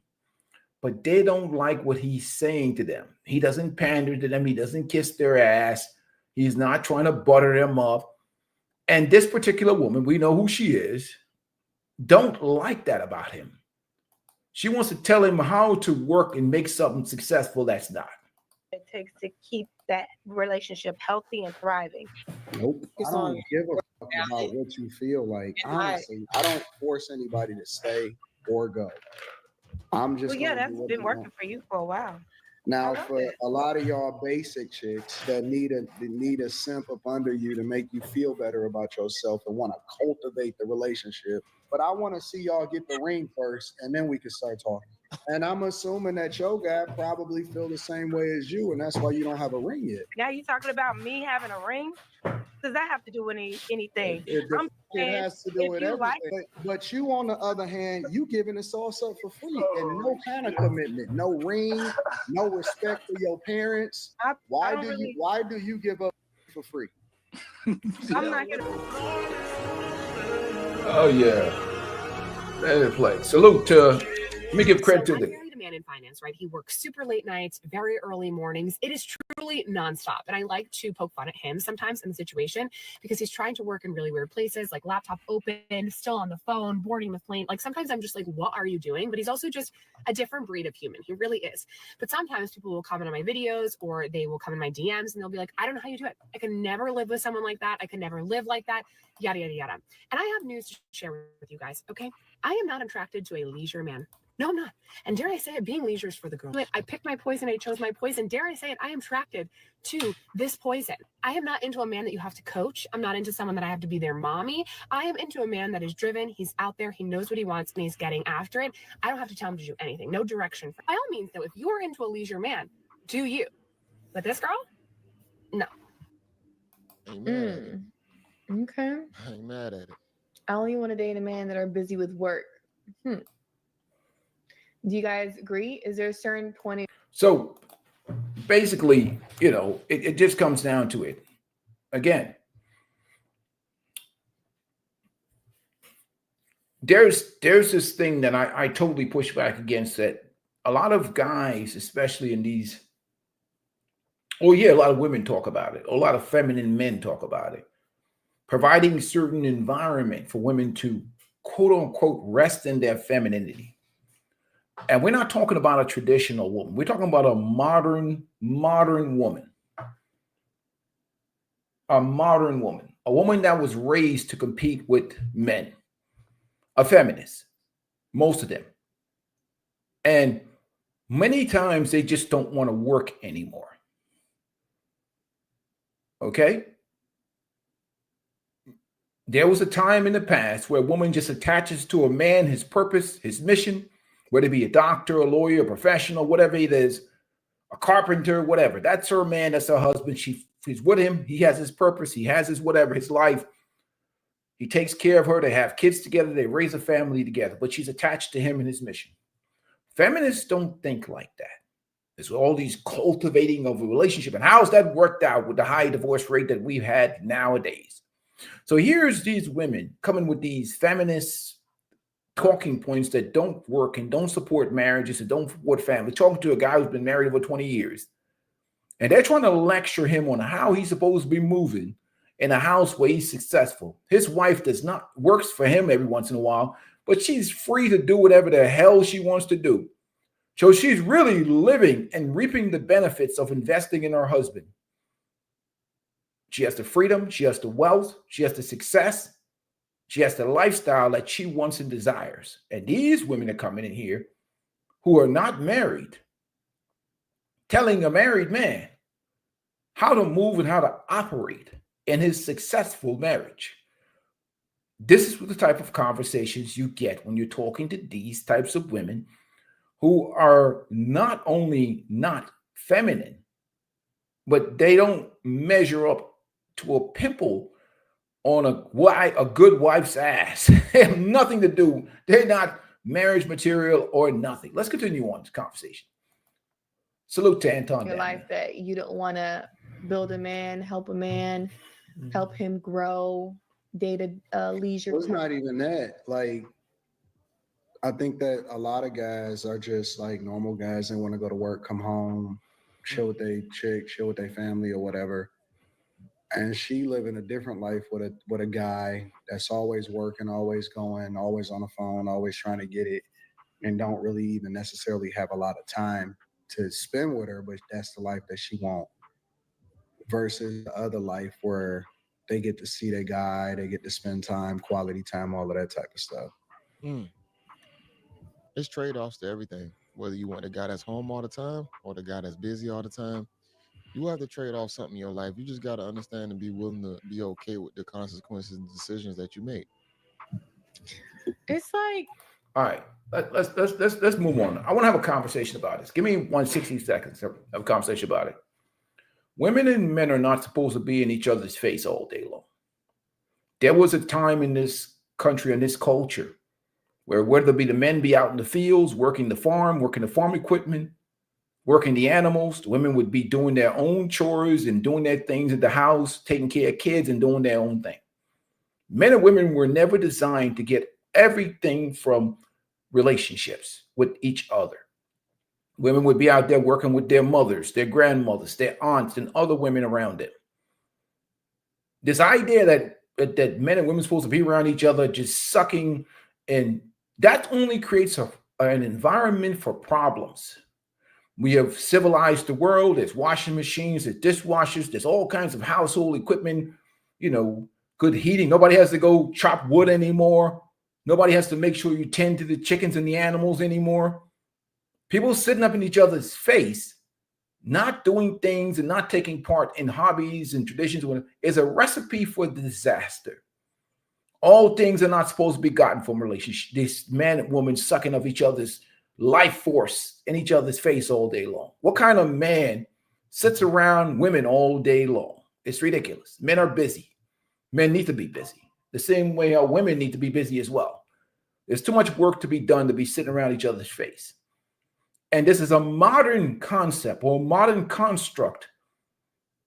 But they don't like what he's saying to them. He doesn't pander to them. He doesn't kiss their ass. He's not trying to butter them up. And this particular woman, we know who she is, don't like that about him. She wants to tell him how to work and make something successful that's not. It takes to keep that relationship healthy and thriving. Nope. I don't give a fuck about what you feel like. Honestly, I don't force anybody to stay or go. I'm just. Well, yeah, that's been working for you for a while. Now, for a lot of y'all basic chicks that need a simp up under you to make you feel better about yourself and want to cultivate the relationship. But I want to see y'all get the ring first, and then we can start talking. And I'm assuming that your guy probably feel the same way as you, and that's why you don't have a ring yet. Now you talking about me having a ring? Does that have to do with anything? It has to do with everything. Like, but you, on the other hand, you giving us all stuff for free and no kind of commitment, no ring, no respect for your parents. Why do you give up for free? I'm not gonna. Oh yeah, let it play. Salute to. Let me give credit to the man in finance, right? He works super late nights, very early mornings. It is truly nonstop. And I like to poke fun at him sometimes in the situation because he's trying to work in really weird places, like laptop open, still on the phone, boarding the plane. Like sometimes I'm just like, what are you doing? But he's also just a different breed of human. He really is. But sometimes people will comment on my videos or they will come in my DMs and they'll be like, I don't know how you do it. I can never live with someone like that. I can never live like that. Yada, yada, yada. And I have news to share with you guys. Okay. I am not attracted to a leisure man. No, I'm not. And dare I say it, being leisure is for the girl. I picked my poison. I chose my poison. Dare I say it, I am attracted to this poison. I am not into a man that you have to coach. I'm not into someone that I have to be their mommy. I am into a man that is driven. He's out there. He knows what he wants and he's getting after it. I don't have to tell him to do anything. No direction. By all means, though, if you are into a leisure man, do you. But this girl, no. Okay. I ain't mad at it. I only want to date a man that are busy with work. Do you guys agree? Is there a certain point? So basically, it just comes down to it. Again, there's this thing that I totally push back against, that a lot of guys, especially in these, a lot of women talk about it. A lot of feminine men talk about it. Providing a certain environment for women to quote unquote rest in their femininity. And we're not talking about a traditional woman. We're talking about a modern woman. A modern woman. A woman that was raised to compete with men. A feminist. Most of them. And many times they just don't want to work anymore. Okay? There was a time in the past where a woman just attaches to a man, his purpose, his mission, whether it be a doctor, a lawyer, a professional, whatever it is, a carpenter, whatever. That's her man. That's her husband. She's with him. He has his purpose. He has his whatever, his life. He takes care of her. They have kids together. They raise a family together. But she's attached to him and his mission. Feminists don't think like that. There's all these cultivating of a relationship. And how's that worked out with the high divorce rate that we've had nowadays? So here's these women coming with these feminist talking points that don't work and don't support marriages and don't support family. Talking to a guy who's been married over 20 years. And they're trying to lecture him on how he's supposed to be moving in a house where he's successful. His wife works for him every once in a while, but she's free to do whatever the hell she wants to do. So she's really living and reaping the benefits of investing in her husband. She has the freedom, she has the wealth, she has the success, she has the lifestyle that she wants and desires. And these women are coming in here who are not married, telling a married man how to move and how to operate in his successful marriage. This is the type of conversations you get when you're talking to these types of women who are not only not feminine, but they don't measure up to a pimple on a good wife's ass. They have nothing to do. They're not marriage material or nothing. Let's continue on this conversation. Salute to Anton. Your life that you don't want to build a man, help a man, help him grow, date a leisure. Well, it's not even that. Like, I think that a lot of guys are just like normal guys. They want to go to work, come home, chill with their chick, chill with their family or whatever. And she living a different life with a guy that's always working, always going, always on the phone, always trying to get it, and don't really even necessarily have a lot of time to spend with her, but that's the life that she wants. Versus the other life where they get to see their guy, they get to spend time, quality time, all of that type of stuff. It's trade-offs to everything. Whether you want the guy that's home all the time or the guy that's busy all the time, you have to trade off something in your life. You just got to understand and be willing to be okay with the consequences and decisions that you make. It's like, all right, let's move on. I want to have a conversation about this. Give me 160 seconds to have a conversation about it. Women and men are not supposed to be in each other's face all day long. There was a time in this country and this culture where whether it be the men be out in the fields, working the farm equipment, working the animals, the women would be doing their own chores and doing their things at the house, taking care of kids and doing their own thing. Men and women were never designed to get everything from relationships with each other. Women would be out there working with their mothers, their grandmothers, their aunts, and other women around them. This idea that men and women are supposed to be around each other just sucking, and that only creates an environment for problems. We have civilized the world. There's washing machines, there's dishwashers, there's all kinds of household equipment, good heating. Nobody has to go chop wood anymore. Nobody has to make sure you tend to the chickens and the animals anymore. People sitting up in each other's face, not doing things and not taking part in hobbies and traditions is a recipe for disaster. All things are not supposed to be gotten from relationships. This man and woman sucking of each other's life force in each other's face all day long. What kind of man sits around women all day long? It's ridiculous. Men are busy. Men need to be busy. The same way how women need to be busy as well. There's too much work to be done to be sitting around each other's face. And this is a modern concept or modern construct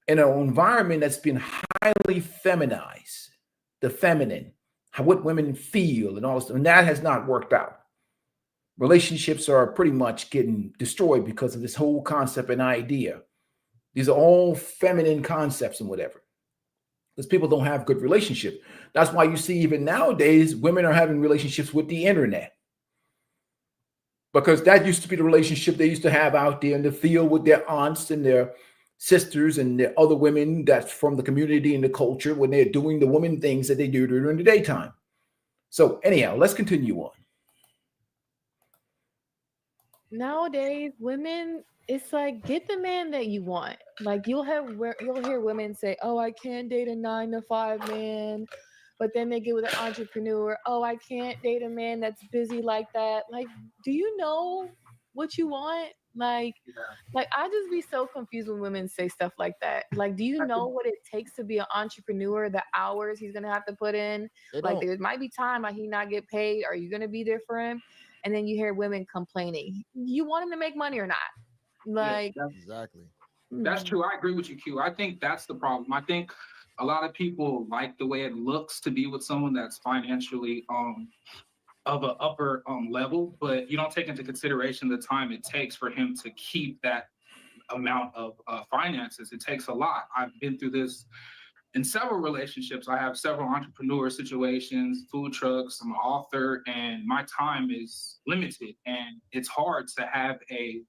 in an environment that's been highly feminized, the feminine, what women feel and all this, and that has not worked out. Relationships are pretty much getting destroyed because of this whole concept and idea. These are all feminine concepts and whatever. Because people don't have good relationships. That's why you see even nowadays, women are having relationships with the internet. Because that used to be the relationship they used to have out there in the field with their aunts and their sisters and their other women that's from the community and the culture when they're doing the woman things that they do during the daytime. So anyhow, let's continue on. Nowadays, women, it's like, get the man that you want. Like you'll hear women say, "Oh, I can't date a 9-to-5 man," but then they get with an entrepreneur. Oh, I can't date a man that's busy like that. Like, do you know what you want? Like I just be so confused when women say stuff like that. Like, do you know what it takes to be an entrepreneur? The hours he's gonna have to put in. Like, there might be time like he not get paid. Are you gonna be there for him? And then you hear women complaining. You want him to make money or not? Like, exactly. That's true. I agree with you, Q. I think that's the problem. I think a lot of people like the way it looks to be with someone that's financially of an upper level, but you don't take into consideration the time it takes for him to keep that amount of finances. It takes a lot. I've been through this in several relationships. I have several entrepreneur situations, food trucks, I'm an author, and my time is limited. And it's hard to have a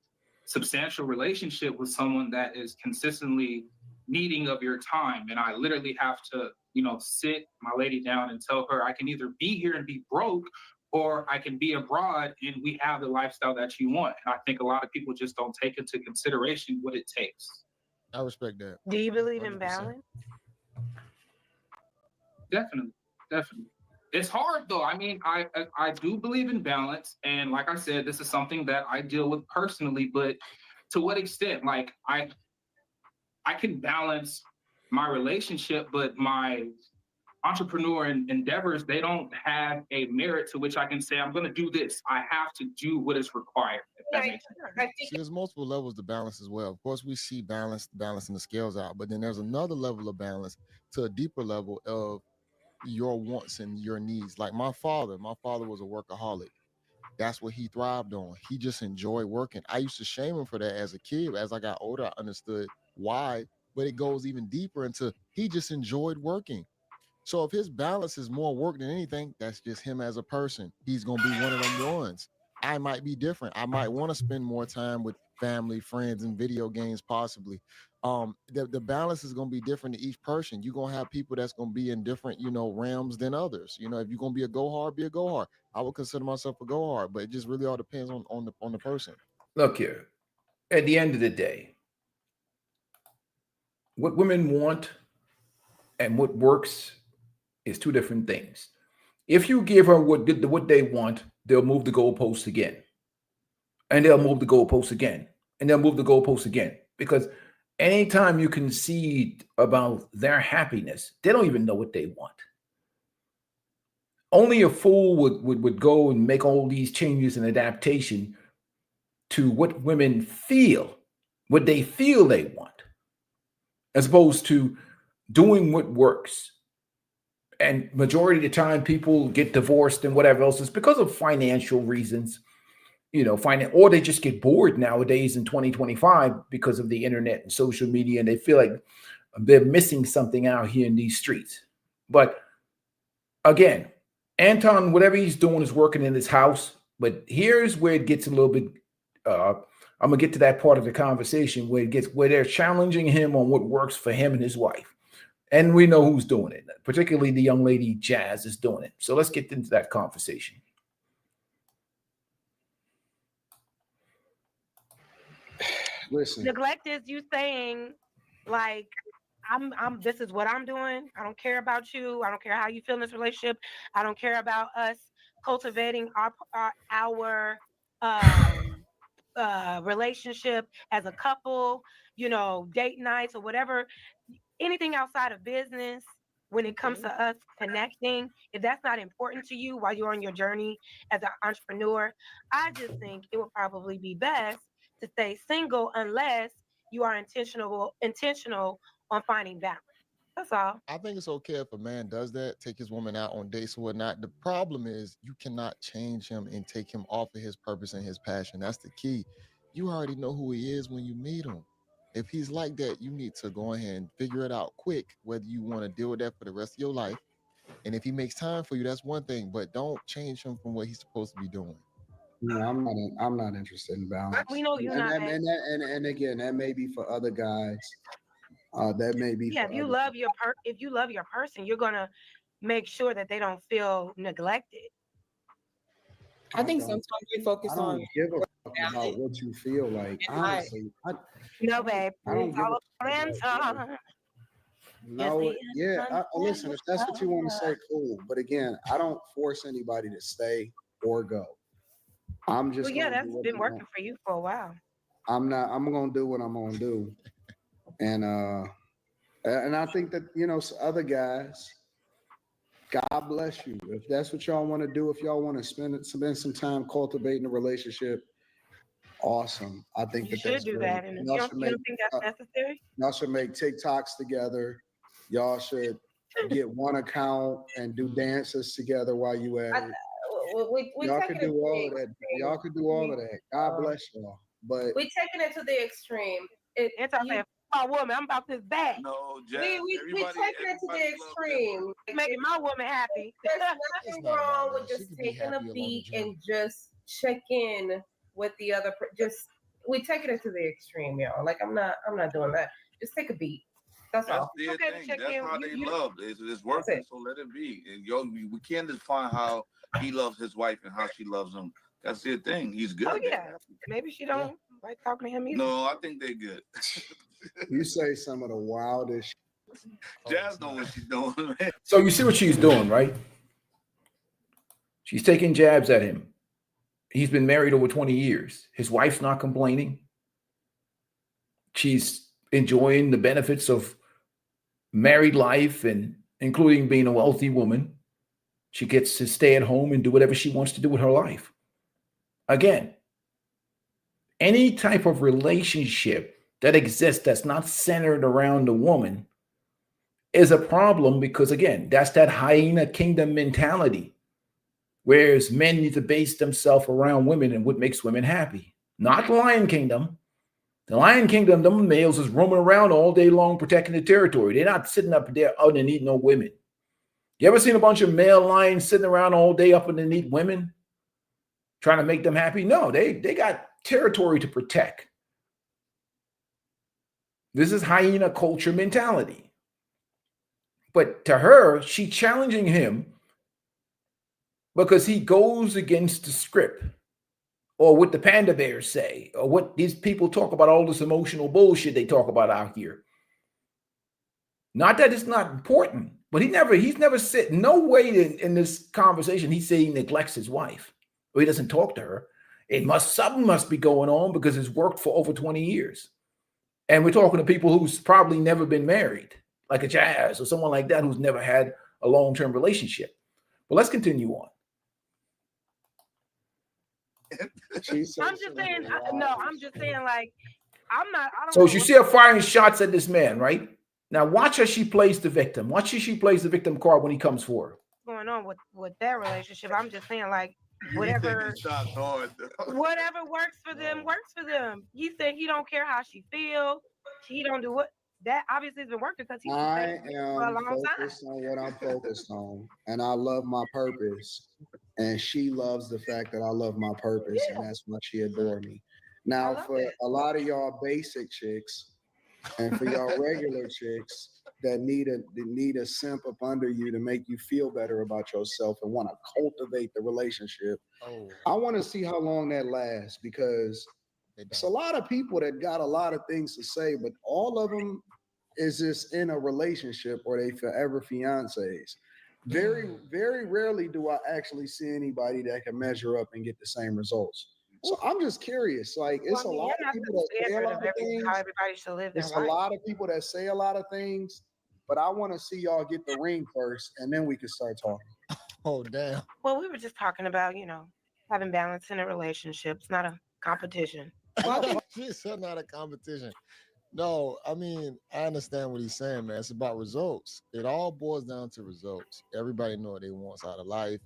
substantial relationship with someone that is consistently needing of your time. And I literally have to, sit my lady down and tell her I can either be here and be broke, or I can be abroad and we have the lifestyle that you want. And I think a lot of people just don't take into consideration what it takes. I respect that. Do you believe 100%. in balance? Definitely. It's hard though. I mean, I do believe in balance. And like I said, this is something that I deal with personally, but to what extent? Like I can balance my relationship, but my entrepreneur endeavors, they don't have a merit to which I can say, I'm going to do this. I have to do what is required. If that makes sense. See, there's multiple levels to balance as well. Of course, we see balancing the scales out, but then there's another level of balance to a deeper level of your wants and your needs. Like my father was a workaholic. That's what he thrived on. He just enjoyed working. I used to shame him for that as a kid. As I got older, I understood why, but it goes even deeper into he just enjoyed working. So if his balance is more work than anything, that's just him as a person. He's gonna be one of them ones. I might be different. I might want to spend more time with family, friends, and video games, possibly. The balance is gonna be different to each person. You're gonna have people that's gonna be in different, realms than others. If you're gonna be a go hard, be a go hard. I would consider myself a go hard, but it just really all depends on the person. Look here, at the end of the day, what women want and what works is two different things. If you give her what they want, they'll move the goalposts again, and they'll move the goalposts again, and they'll move the goalposts again. Because anytime you concede about their happiness, they don't even know what they want. Only a fool would go and make all these changes and adaptation to what women feel, what they feel they want, as opposed to doing what works. And majority of the time people get divorced and whatever else is because of financial reasons, or they just get bored nowadays in 2025 because of the internet and social media, and they feel like they're missing something out here in these streets. But again, Anton, whatever he's doing is working in his house. But here's where it gets a little bit, I'm gonna get to that part of the conversation where they're challenging him on what works for him and his wife. And we know who's doing it, particularly the young lady Jazz is doing it. So let's get into that conversation. Listen. Neglect is you saying, like, this is what I'm doing. I don't care about you. I don't care how you feel in this relationship. I don't care about us cultivating our relationship as a couple, date nights or whatever. Anything outside of business, when it comes to us connecting, if that's not important to you while you're on your journey as an entrepreneur, I just think it would probably be best to stay single unless you are intentional on finding balance. That's all. I think it's okay if a man does that, take his woman out on dates or whatnot. The problem is you cannot change him and take him off of his purpose and his passion. That's the key. You already know who he is when you meet him. If he's like that, you need to go ahead and figure it out quick, whether you want to deal with that for the rest of your life. And if he makes time for you, that's one thing, but don't change him from what he's supposed to be doing. No, I'm not interested in balance. We know you're not. And again, that may be for other guys. That may be. Yeah, if you love your person, you're gonna make sure that they don't feel neglected. I think sometimes we focus on. Give a fuck about what you feel like. Honestly, no, babe. I don't give a fuck about No, yeah. Listen, if that's what you want to say, cool. But again, I don't force anybody to stay or go. I'm just Well, yeah, gonna that's do what been I'm working for you for a while. I'm gonna do what I'm gonna do. And I think that, other guys, God bless you. If that's what y'all want to do, if y'all want to spend some time cultivating a relationship, awesome. I think You that should that's do great. that. And you don't think that's necessary? Y'all should make TikToks together. Y'all should get one account and do dances together while you at it. Y'all could do all of that. Y'all could do all of that. God bless y'all. But we taking it to the extreme. It's all saying, "Oh, woman, I'm about this bag." No, we taking it to the extreme. Making my woman happy. There's nothing wrong with just taking a beat and just check in with the other. We taking it to the extreme, y'all. Like I'm not doing that. Just take a beat. That's all. Their thing. That's how they love. It's working, so let it be. And we can't define how he loves his wife and how she loves him. That's their thing. He's good. Oh yeah, maybe she don't like talking to him either. No, I think they're good. you say some of the wildest. Jazz knows what she's doing. So you see what she's doing, right? She's taking jabs at him. He's been married over 20 years. His wife's not complaining. She's enjoying the benefits of married life, and including being a wealthy woman. She gets to stay at home and do whatever she wants to do with her life. Again, any type of relationship that exists that's not centered around the woman is a problem, because again, that's that hyena kingdom mentality, whereas men need to base themselves around women and what makes women happy. Not the Lion Kingdom. The Lion Kingdom, them males is roaming around all day long protecting the territory. They're not sitting up there underneath no women. You ever seen a bunch of male lions sitting around all day up underneath women trying to make them happy? No, they got territory to protect. This is hyena culture mentality. But to her, she challenging him because he goes against the script, or what the panda bears say, or what these people talk about, all this emotional bullshit they talk about out here. Not that it's not important, but he's never said, no way in this conversation he said he neglects his wife or he doesn't talk to her. Something must be going on, because it's worked for over 20 years. And we're talking to people who's probably never been married, like a Jazz or someone like that who's never had a long-term relationship. But let's continue on. I'm just saying, I'm just saying, like, I don't So know you see her firing shots at this man, right? Now watch how she plays the victim. Watch how she plays the victim card when he comes for her. what's going on with their relationship. I'm just saying, like, whatever works for them works for them. He said he don't care how she feels. He don't do what. That obviously has been working because he's I been for a am long time. focused on what I'm focused on, and I love my purpose. And she loves the fact that I love my purpose, and that's why she adore me. Now, for a lot of y'all basic chicks, and for y'all regular chicks that need a simp up under you to make you feel better about yourself and want to cultivate the relationship, I want to see how long that lasts, because it's a lot of people that got a lot of things to say, but all of them is just in a relationship or they forever fiancés. Very, very rarely do I actually see anybody that can measure up and get the same results. So I'm just curious. Like, it's a lot of people that say a lot of things. How everybody should live their It's life. a lot of people that say a lot of things, but I want to see y'all get the ring first, and then we can start talking. Oh, damn. Well, we were just talking about, having balance in a relationship. It's not a competition. She said not a competition. No, I mean, I understand what he's saying, man. It's about results. It all boils down to results. Everybody know what they want out of life.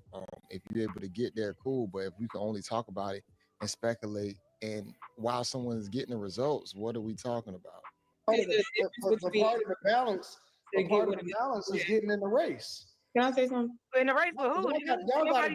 If you're able to get there, cool. But if we can only talk about it and speculate, and while someone is getting the results, what are we talking about? Part of the balance is getting in the race. Can I say something? In the race with who? Y'all gotta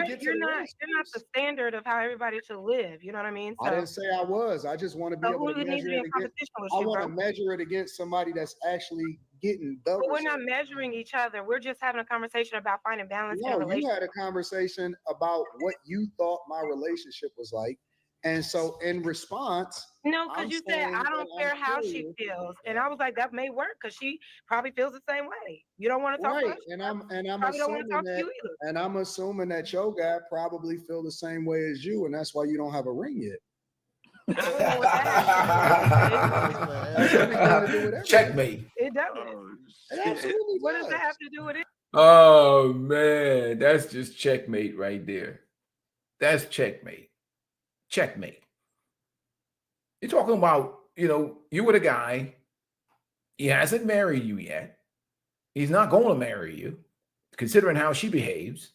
get to You're not the standard of how everybody should live. You know what I mean? I didn't say I was. I just want to be able to measure it against. I want to measure it against somebody that's actually getting the. But we're not measuring each other. We're just having a conversation about finding balance in a No, relationship. you had a conversation about what you thought my relationship was like, And so in response, No, because I'm you said saying I don't that care I'm how she curious. feels, and I was like, that may work because she probably feels the same way. You don't want to talk to Right. her. And I'm Probably don't want to assuming talk to that, you either. and I'm assuming that your guy probably feel the same way as you, and that's why you don't have a ring yet. I don't know what that has to do with Everything to do with everything. Checkmate. it. It doesn't. It absolutely What does does. that have to do with it? Oh man, that's just checkmate right there. That's checkmate. Checkmate. You're talking about, you with a guy, he hasn't married you yet. He's not going to marry you, considering how she behaves.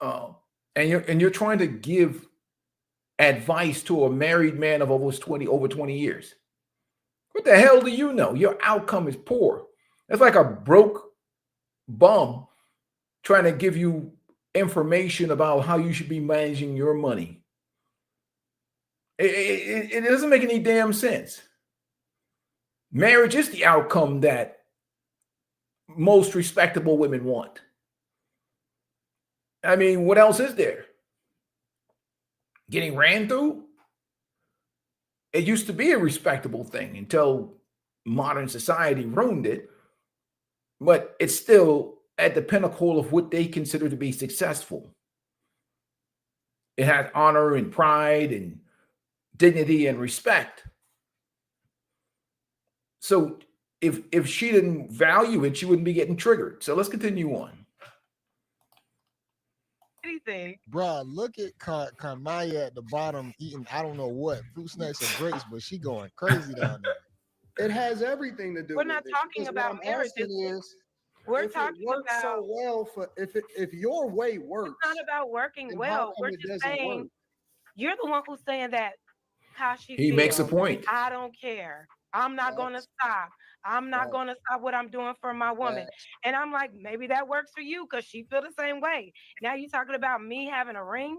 And you're trying to give advice to a married man of over 20 years. What the hell do you know? Your outcome is poor. That's like a broke bum trying to give you information about how you should be managing your money. It doesn't make any damn sense. Marriage is the outcome that most respectable women want. I mean, what else is there? Getting ran through? It used to be a respectable thing until modern society ruined it. But it's still at the pinnacle of what they consider to be successful. It has honor and pride and dignity and respect. So if she didn't value it, she wouldn't be getting triggered. So let's continue on. Anything. Bruh, look at Kamaya at the bottom eating, I don't know what, fruit snacks or grapes, but she going crazy down there. It has everything to do We're with not it. talking Because about what I'm marriage. asking is, We're if it talking works about so well for if your way works, it's not about working then how well. come We're it just doesn't saying work? you're the one who's saying that how she He feels. makes a point. I don't care. I'm not going to stop. I'm not going to stop what I'm doing for my woman. And I'm like, maybe that works for you because she feel the same way. Now you're talking about me having a ring.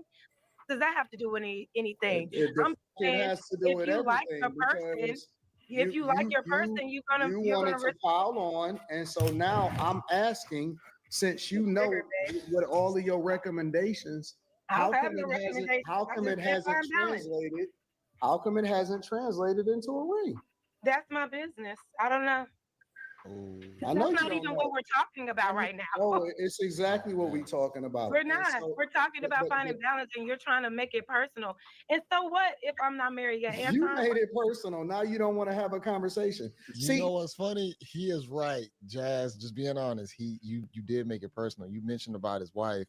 Does that have to do with anything? I'm It saying has to do if with you like everything your person, because if you like your person, you you're wanted gonna to pile on, and so now I'm asking, since you know what all of your recommendations, I don't how have come no it hasn't recommendations. how I come just it said hasn't find balance. translated? How come it hasn't translated into a ring? That's my business. I don't know. I know That's you not don't even know. what we're talking about right now. Oh, it's exactly what we're talking about. We're And not. so- We're talking about but- finding balance, and you're trying to make it personal. And so what if I'm not married yet? You Anton? made it personal. Now you don't want to have a conversation. You know what's funny? He is right, Jazz. Just being honest, you did make it personal. You mentioned about his wife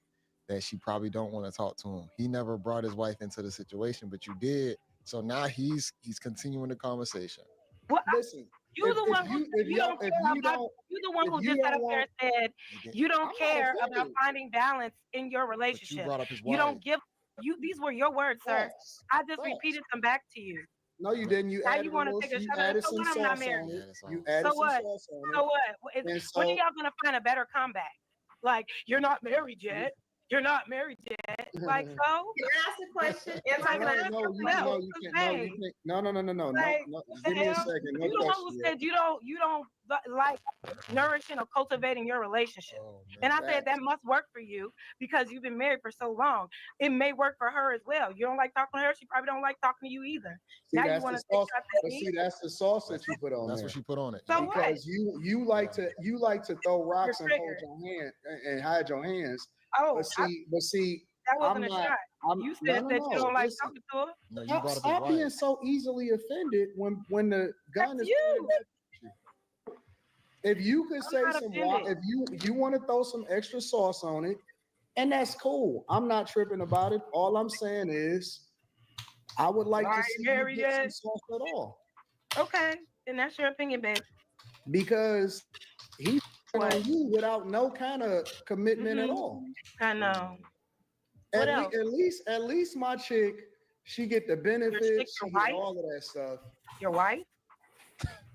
that she probably don't want to talk to him. He never brought his wife into the situation, but you did. So now he's continuing the conversation. Well, listen, you're the one who if you y'all- don't if care you about. don't- You're the one if who you just sat don't up there and said you don't I'm not care about offended. finding balance in your relationship. brought up his You don't wife. give. These were your words, sir. Facts. I just Facts. repeated them back to you. No, you didn't. You Now added you a want to little. take a You shot. added So some what? I'm not sauce married. on it. You added So some what? sauce on it. So what? And When so- are y'all gonna find a better comeback? Like you're not married yet. You're not married yet. Like so. Can I ask a question? It's like No, ask you something can't. else. No. Like, Give me a hell? second. No You the one question who yet. said you don't like nourishing or cultivating your relationship. And I said that must work for you because you've been married for so long. It may work for her as well. You don't like talking to her. She probably don't like talking to you either. See, Now you that's want the to take sauce. shots at But me. see, that's the sauce that you put on That's there. what she put on it. So what? Because you like to throw rocks and hold triggered. your hand and hide your hands. Oh, but see, that wasn't I'm a not. shot. I'm, You no, said no, that no. you don't like Listen, talking to her. No, you brought up his stop wife. being so easily offended when the gun That's is you. pointed at you. If you could say not some, offended. if you want to throw some extra sauce on it, and that's cool. I'm not tripping about it. All I'm saying is, I would like Are to you see you married get some yet? sauce at all, Okay, then that's your opinion, babe. because he's What? on you without no kind of commitment at Mhm. all. I know. What else? At least my chick, she get the benefits, your she wife? get all of that stuff. Your wife?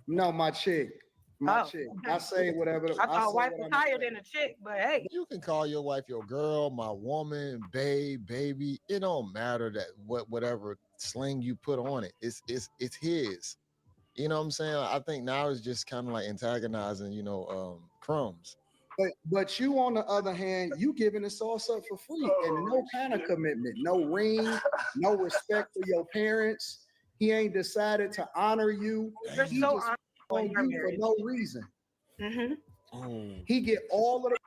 No, my chick. My Oh, chick. okay. I say whatever. I thought say wife what was I'm higher saying. than a chick, but hey. You can call your wife your girl, my woman, babe, baby. It don't matter that whatever slang you put on it. It's his. You know what I'm saying? I think now it's just kind of like antagonizing, Crumbs. But you, on the other hand, you giving this all up for free and no kind of commitment, no ring, no respect for your parents. He ain't decided to honor you. You're He so just honored on when you're you for married. no reason. He get all of the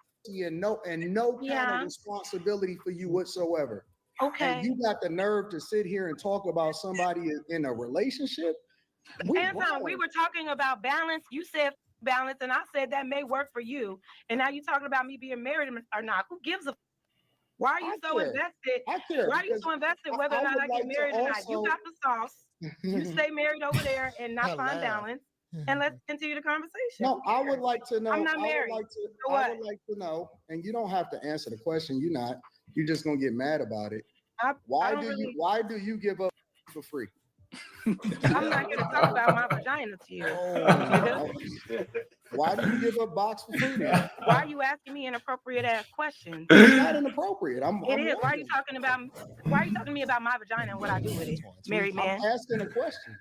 and no kind of responsibility for you whatsoever. Okay. And you got the nerve to sit here and talk about somebody in a relationship. Anton, we were talking about balance. You said balance, and I said that may work for you. And now you're talking about me being married or not. Who gives a? Why are you so invested? I care. Why are you so invested whether or not I get married or not? You got the sauce. You stay married over there and not find balance. And let's continue the conversation. No, I would like to know. I'm not married. I would like to know, and you don't have to answer the question. You're just gonna get mad about it. Why do you give up for free? I'm not here to talk about my vagina to you. Why do you give up box for free then? Why are you asking me inappropriate ass questions? It's not inappropriate. It is. Why are you talking to me about my vagina and what I do with it, married man? I'm asking a question.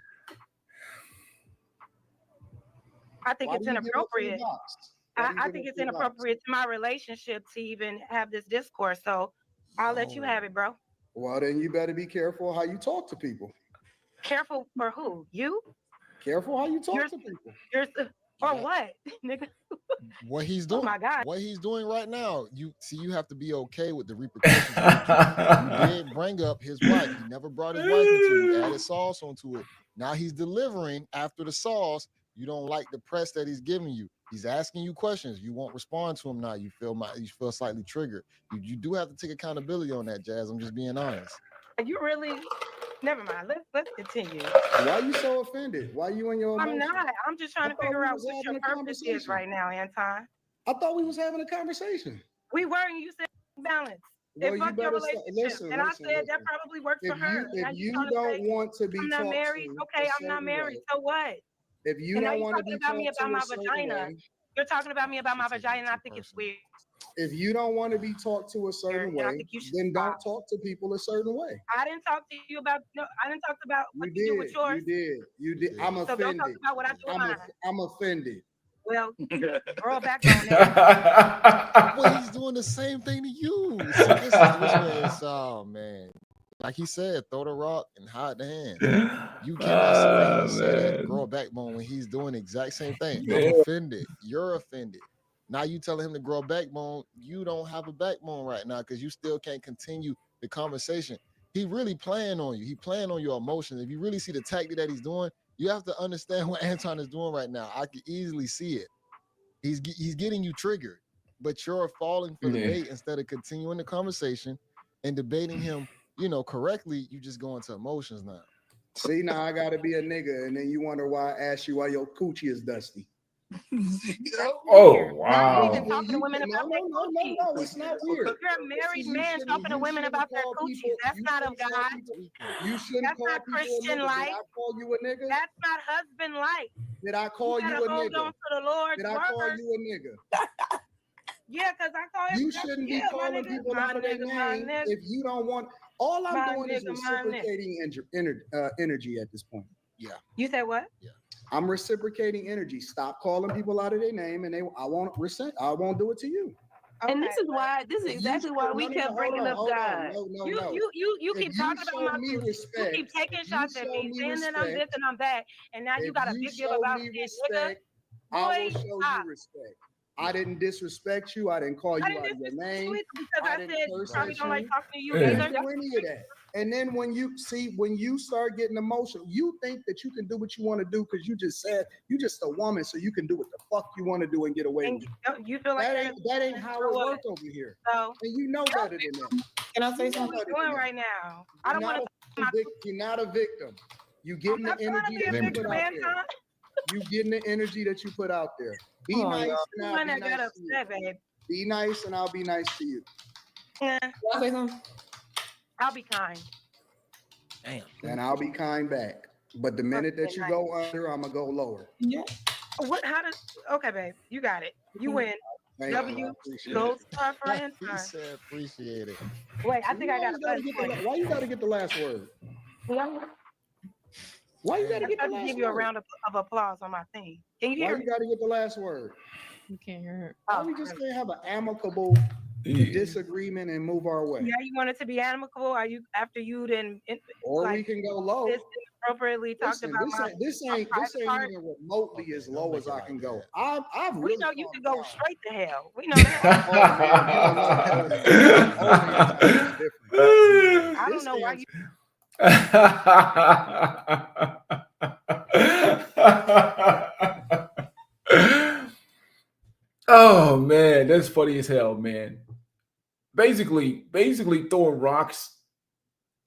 I think it's inappropriate. I think it's inappropriate to my relationship to even have this discourse. So I'll let you have it, bro. Well, then you better be careful how you talk to people. Careful for who? You? Careful how you talk to people. Or what, nigga? What he's doing. Oh my God. What he's doing right now. You have to be okay with the repercussions. You did bring up his wife. He never brought his wife into it. He added sauce onto it. Now he's delivering after the sauce. You don't like the press that he's giving you. He's asking you questions. You won't respond to him now. You feel slightly triggered. You do have to take accountability on that, Jazz. I'm just being honest. You really? Never mind. Let's continue. Why are you so offended? Why are you in your emotions? I'm not. I'm just trying to figure out what your purpose is right now, Anton. I thought we was having a conversation. We were, and you said balance. Well, It fucked your relationship. And I said that probably works for her. If you don't want to be I'm not married. Okay, I'm not married. So what? If you don't want to be talking about me about my vagina, you're talking about me about my vagina, and I think it's weird. If you don't want to be talked to a certain way, then don't talk to people a certain way. I didn't talk to you about I didn't talk about what you do with yours. You did. I'm offended. So don't talk about what I do with mine. I'm offended. Well, girl, back on that. Well, he's doing the same thing to you. So this is where it's, oh man. Like he said, throw the rock and hide the hand. You cannot say that grow a backbone when he's doing the exact same thing. I'm offended. You're offended. Now you telling him to grow a backbone. You don't have a backbone right now because you still can't continue the conversation. He really playing on you. He playing on your emotions. If you really see the tactic that he's doing, you have to understand what Anton is doing right now. I can easily see it. He's getting you triggered, but you're falling for the bait instead of continuing the conversation and debating him. Correctly, you just go into emotions now. See, now I gotta be a nigga, and then you wonder why I asked you why your coochie is dusty. Oh wow! Even talking to women about their coochie. No, it's not weird. You're a married man talking to women about their coochies. That's not of God. You shouldn't. That's not Christian like. Did I call you a nigga? That's not husband like. Did I call you a nigga? Hold on to the Lord's Did I call you a nigga? Yeah, because I call him. You shouldn't be calling people out of their name if you don't want. All I'm doing is reciprocating energy at this point. Yeah. You said what? Yeah. I'm reciprocating energy. Stop calling people out of their name, and I won't do it to you. And this is exactly why we kept bringing up God. You keep talking about my food. You keep taking shots at me, saying that I'm this and I'm that, and now you got a big deal about it, nigga. I will show you respect. I didn't disrespect you. I didn't call you out of your name. Because I said you probably don't like talking to you either. either. Any of that. And then when you start getting emotional, you think that you can do what you want to do because you just said you just a woman, so you can do what the fuck you want to do and get away with it. You feel like that ain't how it works over here. So, and you know better than that. Can I say something? What you're doing right now? I don't want to. You're not a victim. You getting the energy that you put out there. You getting the energy that you put out there. Be nice and I'll be nice to you. Be nice and I'll be nice to you. Yeah. I'll be kind. Damn. And I'll be kind back. But the minute that you go under, I'm gonna go lower. Yeah. Okay, babe. You got it. You win. W goes for Anton. He said appreciate it. Wait, I think I got a why you gotta get the last word? Why you gotta get the last word? Give you a round of applause on my thing. Can you hear me? Why you gotta get the last word? You can't hear her. Why we just can't have an amicable disagreement and move our way? Yeah, you want it to be amicable? Are you after you then? Or like, we can go low. Appropriately talked Listen, about this ain't even remotely as low as I can go. I've We really know you can go straight to hell. We know that. I don't know why you. Oh man, that's funny as hell, man. Basically throwing rocks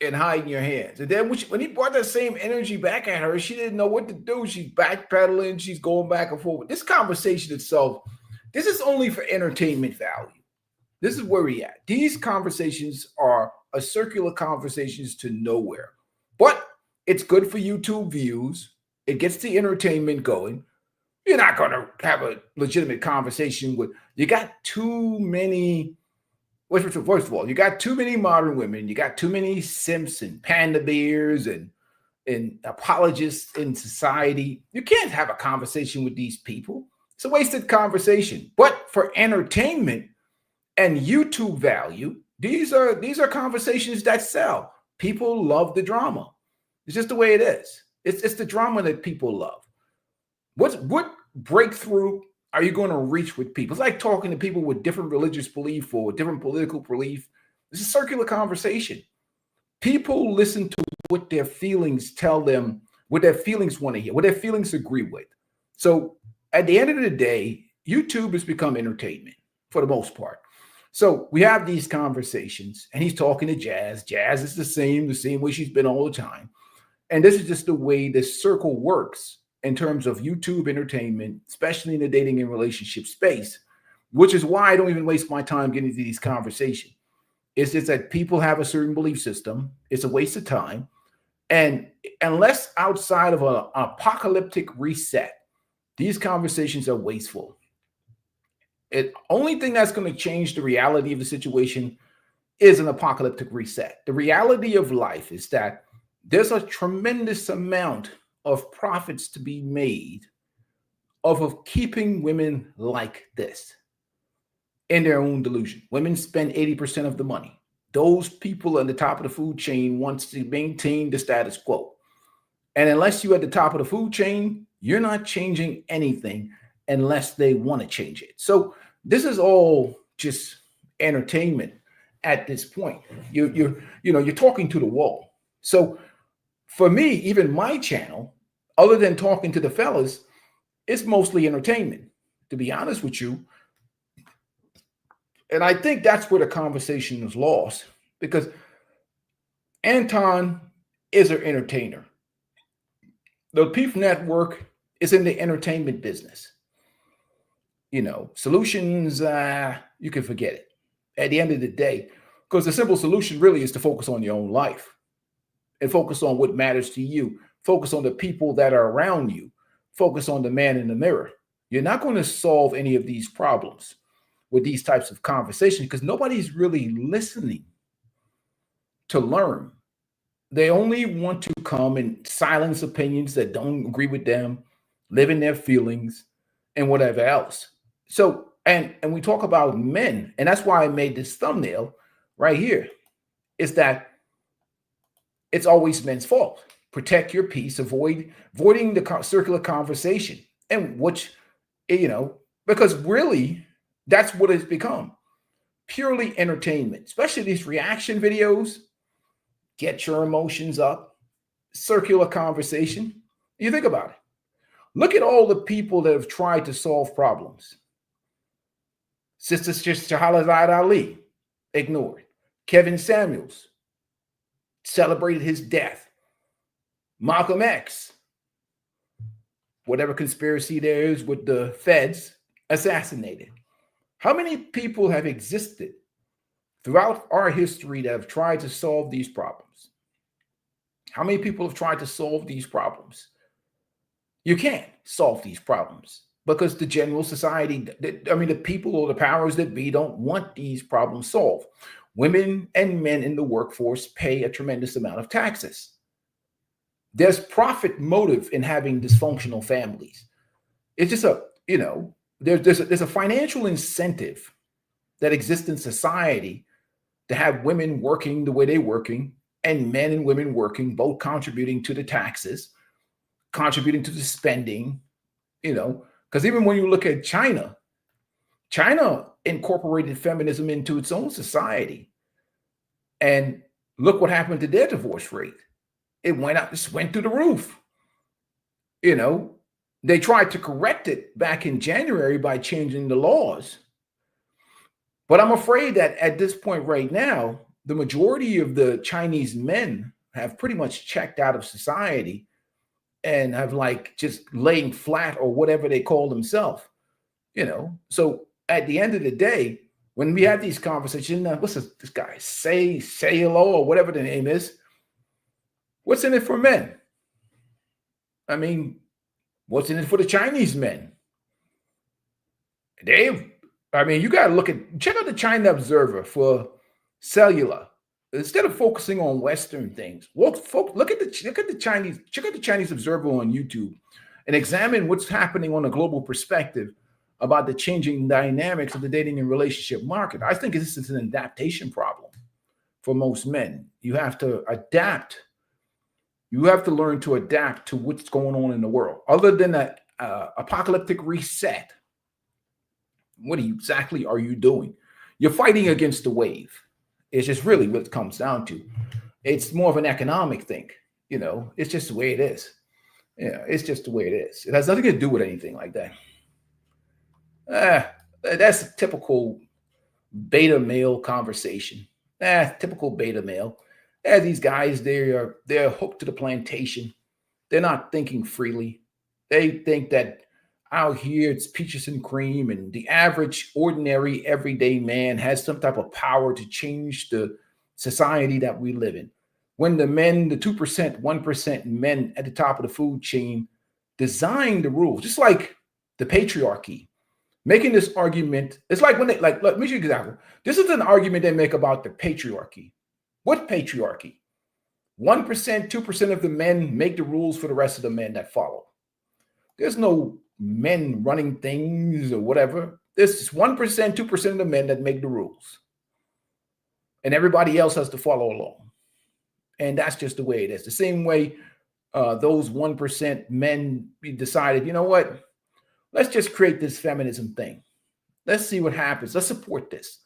and hiding your hands. And then when he brought that same energy back at her, she didn't know what to do. She's backpedaling, she's going back and forth. This conversation itself, this is only for entertainment value. This is where we at. These conversations are a circular conversations to nowhere. But it's good for YouTube views. It gets the entertainment going. You're not going to have a legitimate conversation with, you got too many, first of all, you got too many modern women. You got too many simps and panda bears and apologists in society. You can't have a conversation with these people. It's a wasted conversation. But for entertainment and YouTube value, these are conversations that sell. People love the drama. It's just the way it is. It's the drama that people love. What breakthrough are you going to reach with people? It's like talking to people with different religious belief or different political belief. It's a circular conversation. People listen to what their feelings tell them, what their feelings want to hear, what their feelings agree with. So at the end of the day, YouTube has become entertainment for the most part. So we have these conversations and he's talking to Jazz. Jazz is the same way she's been all the time. And this is just the way this circle works in terms of YouTube entertainment, especially in the dating and relationship space, which is why I don't even waste my time getting into these conversations. It's just that people have a certain belief system. It's a waste of time. And unless outside of an apocalyptic reset, these conversations are wasteful. The only thing that's going to change the reality of the situation is an apocalyptic reset. The reality of life is that there's a tremendous amount of profits to be made of keeping women like this in their own delusion. Women spend 80% of the money. Those people at the top of the food chain wants to maintain the status quo. And unless you're at the top of the food chain, you're not changing anything unless they want to change it. So this is all just entertainment at this point. You're talking to the wall. So for me, even my channel, other than talking to the fellas, it's mostly entertainment, to be honest with you. And I think that's where the conversation is lost, because Anton is an entertainer. The Peep Network is in the entertainment business. Solutions, you can forget it at the end of the day, because the simple solution really is to focus on your own life and focus on what matters to you. Focus on the people that are around you. Focus on the man in the mirror. You're not going to solve any of these problems with these types of conversations because nobody's really listening to learn. They only want to come and silence opinions that don't agree with them, live in their feelings, and whatever else. So, and we talk about men, and that's why I made this thumbnail right here, is that it's always men's fault. Protect your peace, avoiding the circular conversation, and because really that's what it's become, purely entertainment, especially these reaction videos. Get your emotions up, circular conversation. You think about it. Look at all the people that have tried to solve problems. Sister Shahrazad Ali, ignored. Kevin Samuels, celebrated his death. Malcolm X, whatever conspiracy there is with the feds, assassinated. How many people have existed throughout our history that have tried to solve these problems? How many people have tried to solve these problems? You can't solve these problems because the general society, the people or the powers that be don't want these problems solved. Women and men in the workforce pay a tremendous amount of taxes. There's profit motive in having dysfunctional families. It's just there's a financial incentive that exists in society to have women working the way they're working and men and women working, both contributing to the taxes, contributing to the spending, because even when you look at China incorporated feminism into its own society. And look what happened to their divorce rate. It just went through the roof. They tried to correct it back in January by changing the laws. But I'm afraid that at this point right now, the majority of the Chinese men have pretty much checked out of society and have just laying flat or whatever they call themselves, So at the end of the day, when we have these conversations, what's this guy say hello or whatever the name is? What's in it for men? I mean, what's in it for the Chinese men? You got to check out the China Observer for cellular. Instead of focusing on Western things, look at the Chinese. Check out the Chinese Observer on YouTube, and examine what's happening on a global perspective about the changing dynamics of the dating and relationship market. I think this is an adaptation problem for most men. You have to adapt. You have to learn to adapt to what's going on in the world. Other than that apocalyptic reset, what exactly are you doing? You're fighting against the wave. It's just really what it comes down to. It's more of an economic thing. It's just the way it is. It's just the way it is. It has nothing to do with anything like that. That's a typical beta male conversation. Typical beta male. These guys, they're hooked to the plantation. They're not thinking freely. They think that out here it's peaches and cream, and the average, ordinary, everyday man has some type of power to change the society that we live in. When the 2%, 1% men at the top of the food chain design the rules, just like the patriarchy, making this argument, it's like when they let me give you an example. This is an argument they make about the patriarchy. What patriarchy? 1%, 2% of the men make the rules for the rest of the men that follow. There's no men running things or whatever. There's just 1%, 2% of the men that make the rules. And everybody else has to follow along. And that's just the way it is. The same way those 1% men decided, you know what? Let's just create this feminism thing. Let's see what happens. Let's support this.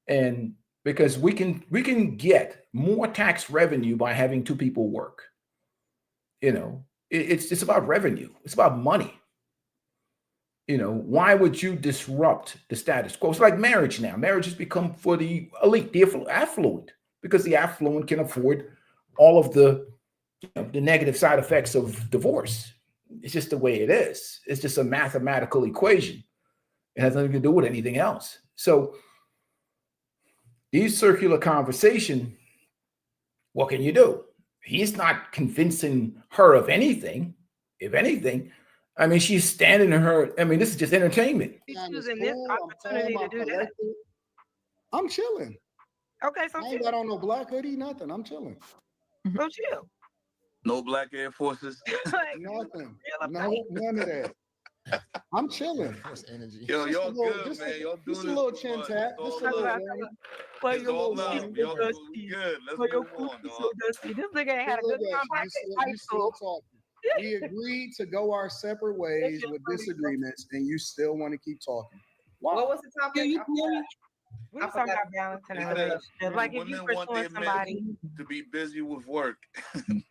And because we can get more tax revenue by having two people work. It's about revenue. It's about money. Why would you disrupt the status quo? It's like marriage now. Marriage has become for the elite, the affluent, because the affluent can afford all of the negative side effects of divorce. It's just the way it is. It's just a mathematical equation. It has nothing to do with anything else. So these circular conversation, what can you do? He's not convincing her of anything. If anything, I mean, she's standing in her. I mean, this is just entertainment. He's using this opportunity to do that. I'm chilling. Okay, so I ain't got on no black hoodie, nothing. I'm chilling. Go chill. No black Air Forces. Nothing. No, none of that. I'm chilling. Energy. Yo, y'all good, man. Y'all doing just a little chin tap. Just a little. It's all love. Y'all good. Let's move on, dog. This nigga ain't had a good time back in high school. We agreed to go our separate ways with disagreements, and you still want to keep talking. Wow. What was the topic? We were talking about balancing a relationship. Like if you pursuing somebody to be busy with work.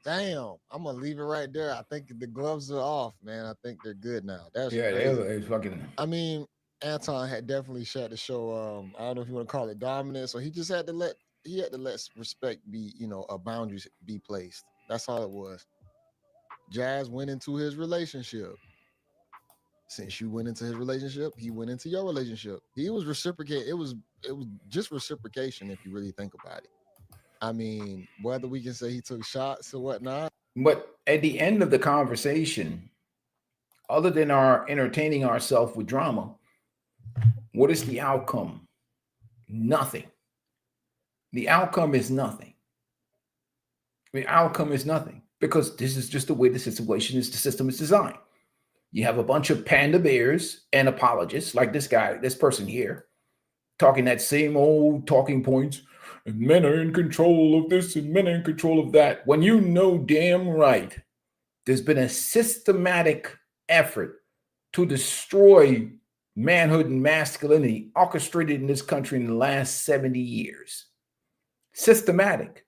Damn, I'm gonna leave it right there. I think the gloves are off, man. I think they're good now. That's they're fucking. I mean, Anton had definitely shut the show. I don't know if you want to call it dominance, or he just had to let respect be, boundaries be placed. That's all it was. Jazz went into his relationship. Since you went into his relationship, he went into your relationship. He was reciprocating. It was just reciprocation if you really think about it. I mean, whether we can say he took shots or whatnot. But at the end of the conversation, other than our entertaining ourselves with drama, what is the outcome? Nothing. The outcome is nothing. The outcome is nothing because this is just the way the system is designed. You have a bunch of panda bears and apologists like this guy, this person here, talking that same old talking points. And men are in control of this and men are in control of that. When you know damn right, there's been a systematic effort to destroy manhood and masculinity orchestrated in this country in the last 70 years. Systematic.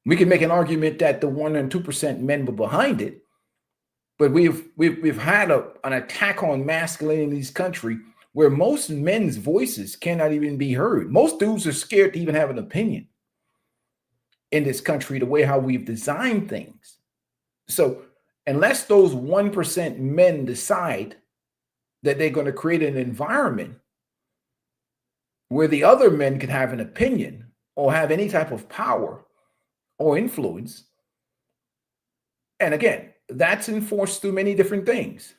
We can make an argument that the 1% and 2% men were behind it, but we've had an attack on masculinity in this country where most men's voices cannot even be heard. Most dudes are scared to even have an opinion in this country, the way how we've designed things. So unless those 1% men decide that they're going to create an environment where the other men can have an opinion or have any type of power or influence, and again, that's enforced through many different things.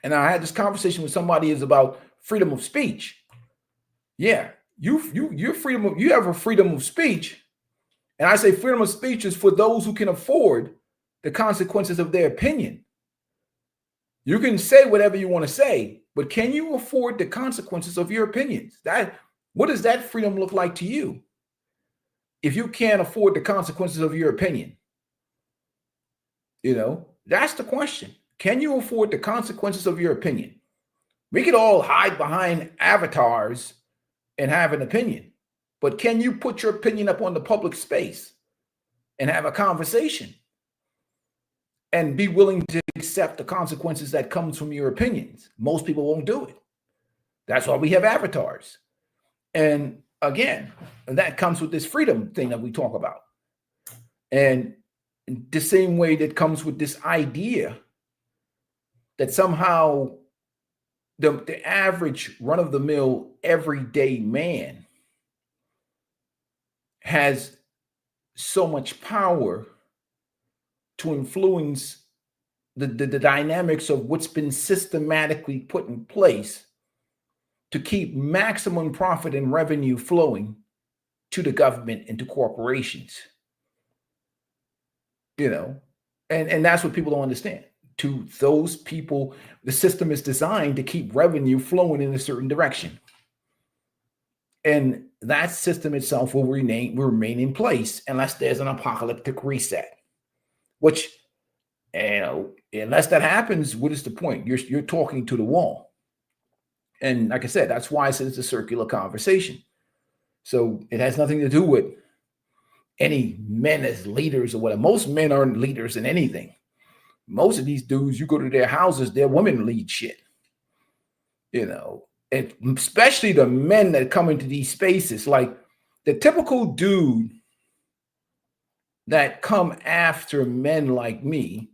And I had this conversation with somebody is about freedom of speech. Yeah, you have a freedom of speech. And I say freedom of speech is for those who can afford the consequences of their opinion. You can say whatever you want to say, but can you afford the consequences of your opinions? What does that freedom look like to you? If you can't afford the consequences of your opinion, that's the question. Can you afford the consequences of your opinion? We could all hide behind avatars and have an opinion, but can you put your opinion up on the public space and have a conversation and be willing to accept the consequences that comes from your opinions? Most people won't do it. That's why we have avatars. And again, that comes with this freedom thing that we talk about. And the same way that comes with this idea that somehow the average run-of-the-mill everyday man has so much power to influence the dynamics of what's been systematically put in place to keep maximum profit and revenue flowing to the government and to corporations. And that's what people don't understand. To those people, the system is designed to keep revenue flowing in a certain direction. And that system itself will remain in place unless there's an apocalyptic reset, which, unless that happens, what is the point? You're talking to the wall. And like I said, that's why I said it's a circular conversation. So it has nothing to do with any men as leaders or whatever. Most men aren't leaders in anything. Most of these dudes, you go to their houses, their women lead shit. And especially the men that come into these spaces, like the typical dude that come after men like me.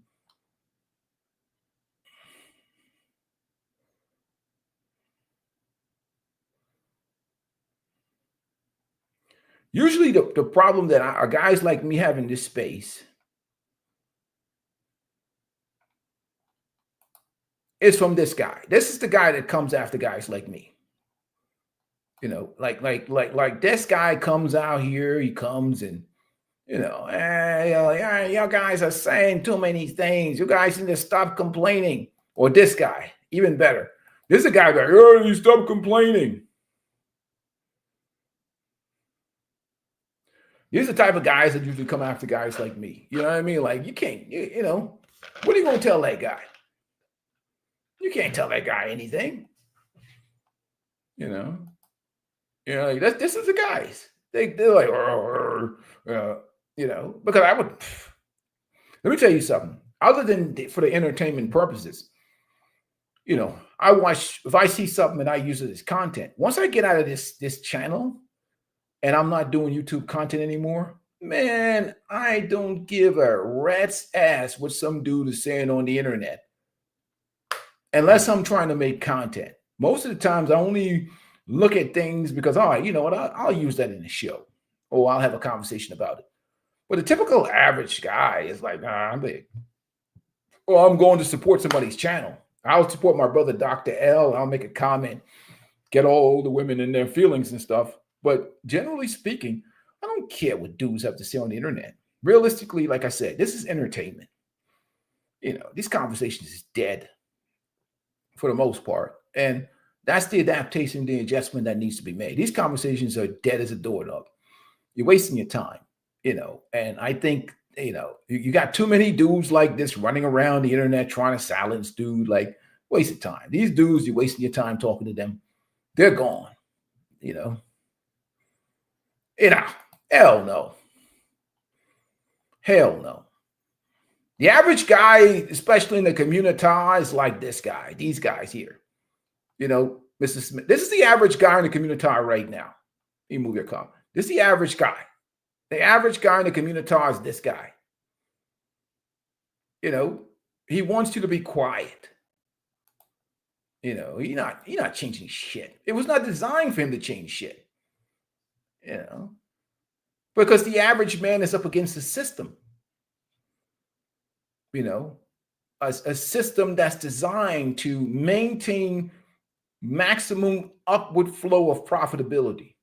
Usually the problem that our guys like me have in this space is from this guy. This is the guy that comes after guys like me. Like this guy comes out here, he comes and, y'all guys are saying too many things. You guys need to stop complaining. Or this guy, even better. This is a guy that, you stop complaining. These are the type of guys that usually come after guys like me. You know what I mean? Like, you can't, what are you going to tell that guy? You can't tell that guy anything. This is the guys. They're like, because I would, let me tell you something. Other than for the entertainment purposes, I watch, if I see something and I use it as content, once I get out of this channel and I'm not doing YouTube content anymore, man, I don't give a rat's ass what some dude is saying on the internet. Unless I'm trying to make content. Most of the times I only look at things because, all right, you know what, I'll use that in the show or I'll have a conversation about it. But the typical average guy is like, I'm big. Or I'm going to support somebody's channel. I'll support my brother, Dr. L. I'll make a comment, get all the women in their feelings and stuff. But generally speaking, I don't care what dudes have to say on the internet. Realistically, like I said, this is entertainment. these conversations is dead for the most part. And that's the adaptation, the adjustment that needs to be made. These conversations are dead as a doorknob. You're wasting your time, and I think, you got too many dudes like this running around the internet trying to silence dude, like, waste of time. These dudes, you're wasting your time talking to them. They're gone, hell no. Hell no. The average guy, especially in the community, is like this guy, these guys here. Mrs. Smith, this is the average guy in the community right now. You move your car. This is the average guy. The average guy in the community is this guy. He wants you to be quiet. You're not changing shit. It was not designed for him to change shit. Because the average man is up against the system. A system that's designed to maintain maximum upward flow of profitability.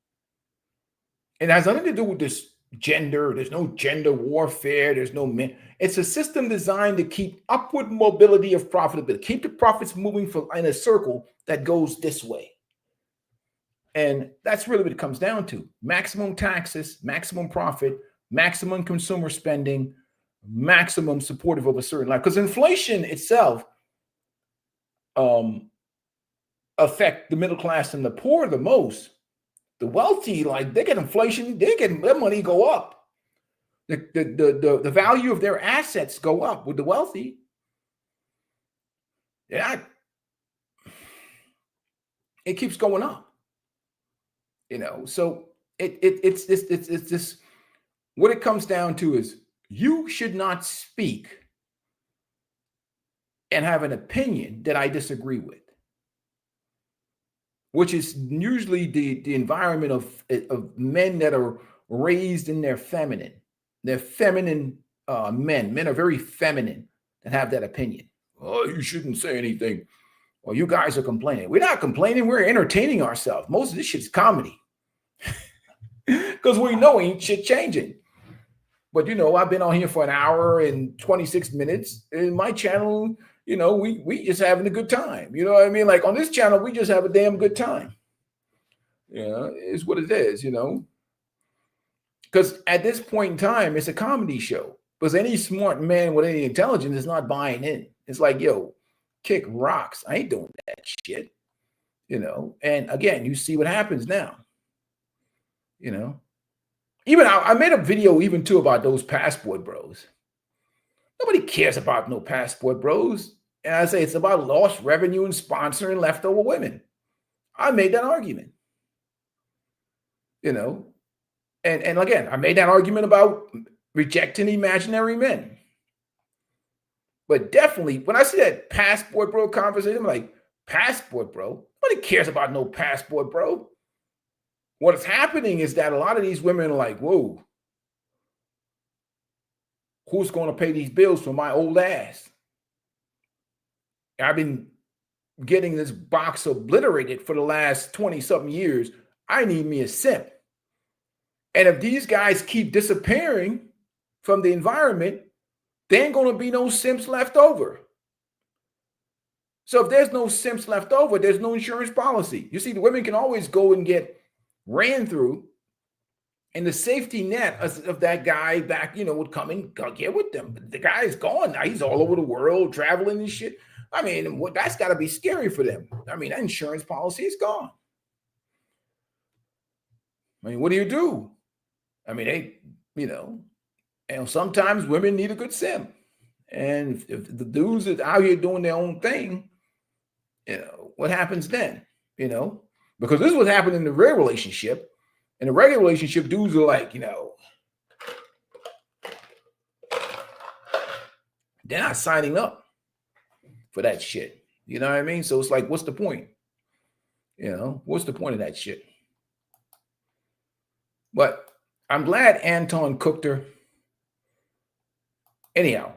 It has nothing to do with this gender. There's no gender warfare. There's no men. It's a system designed to keep upward mobility of profitability, keep the profits moving in a circle that goes this way. And that's really what it comes down to. Maximum taxes, maximum profit, maximum consumer spending, maximum supportive of a certain life. Because inflation itself affect the middle class and the poor the most. The wealthy, like, they get inflation, their money go up. The value of their assets go up with the wealthy. Yeah, it keeps going up. So it's this. What it comes down to is, you should not speak and have an opinion that I disagree with, which is usually the environment of men that are raised in their feminine. They're feminine men. Men are very feminine and have that opinion. Oh, you shouldn't say anything. Well, you guys are complaining. We're not complaining. We're entertaining ourselves. Most of this shit's comedy. Because we know ain't shit changing. But, I've been on here for an hour and 26 minutes. In my channel, we just having a good time. You know what I mean? Like, on this channel, we just have a damn good time. It's what it is, Because at this point in time, it's a comedy show. Because any smart man with any intelligence is not buying in. It's like, yo, kick rocks. I ain't doing that shit. And again, you see what happens now. Even I made a video even too about those passport bros. Nobody cares about no passport bros. And I say it's about lost revenue and sponsoring leftover women. I made that argument. And again, I made that argument about rejecting imaginary men. But definitely, when I see that passport bro conversation, I'm like, passport bro? Nobody cares about no passport bro. What is happening is that a lot of these women are like, whoa, who's going to pay these bills for my old ass? I've been getting this box obliterated for the last 20-something years. I need me a simp. And if these guys keep disappearing from the environment, there ain't going to be no simps left over. So if there's no simps left over, there's no insurance policy. You see, the women can always go and get ran through, and the safety net of that guy back, would come and get with them. But the guy is gone now. He's all over the world traveling and shit. I mean, that's got to be scary for them. I mean, that insurance policy is gone. I mean, what do? I mean, sometimes women need a good sim. And if the dudes are out here doing their own thing, what happens then? Because this is what happened in the real relationship. In the regular relationship, dudes are like, they're not signing up for that shit. You know what I mean? So it's like, what's the point? What's the point of that shit? But I'm glad Anton cooked her. Anyhow,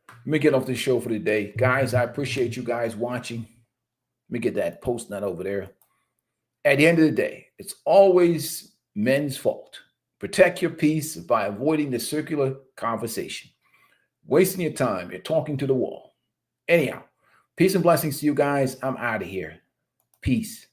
let me get off this show for the day. Guys, I appreciate you guys watching. Let me get that post nut over there. At the end of the day, it's always men's fault. Protect your peace by avoiding the circular conversation. Wasting your time. You're talking to the wall. Anyhow, peace and blessings to you guys. I'm out of here. Peace.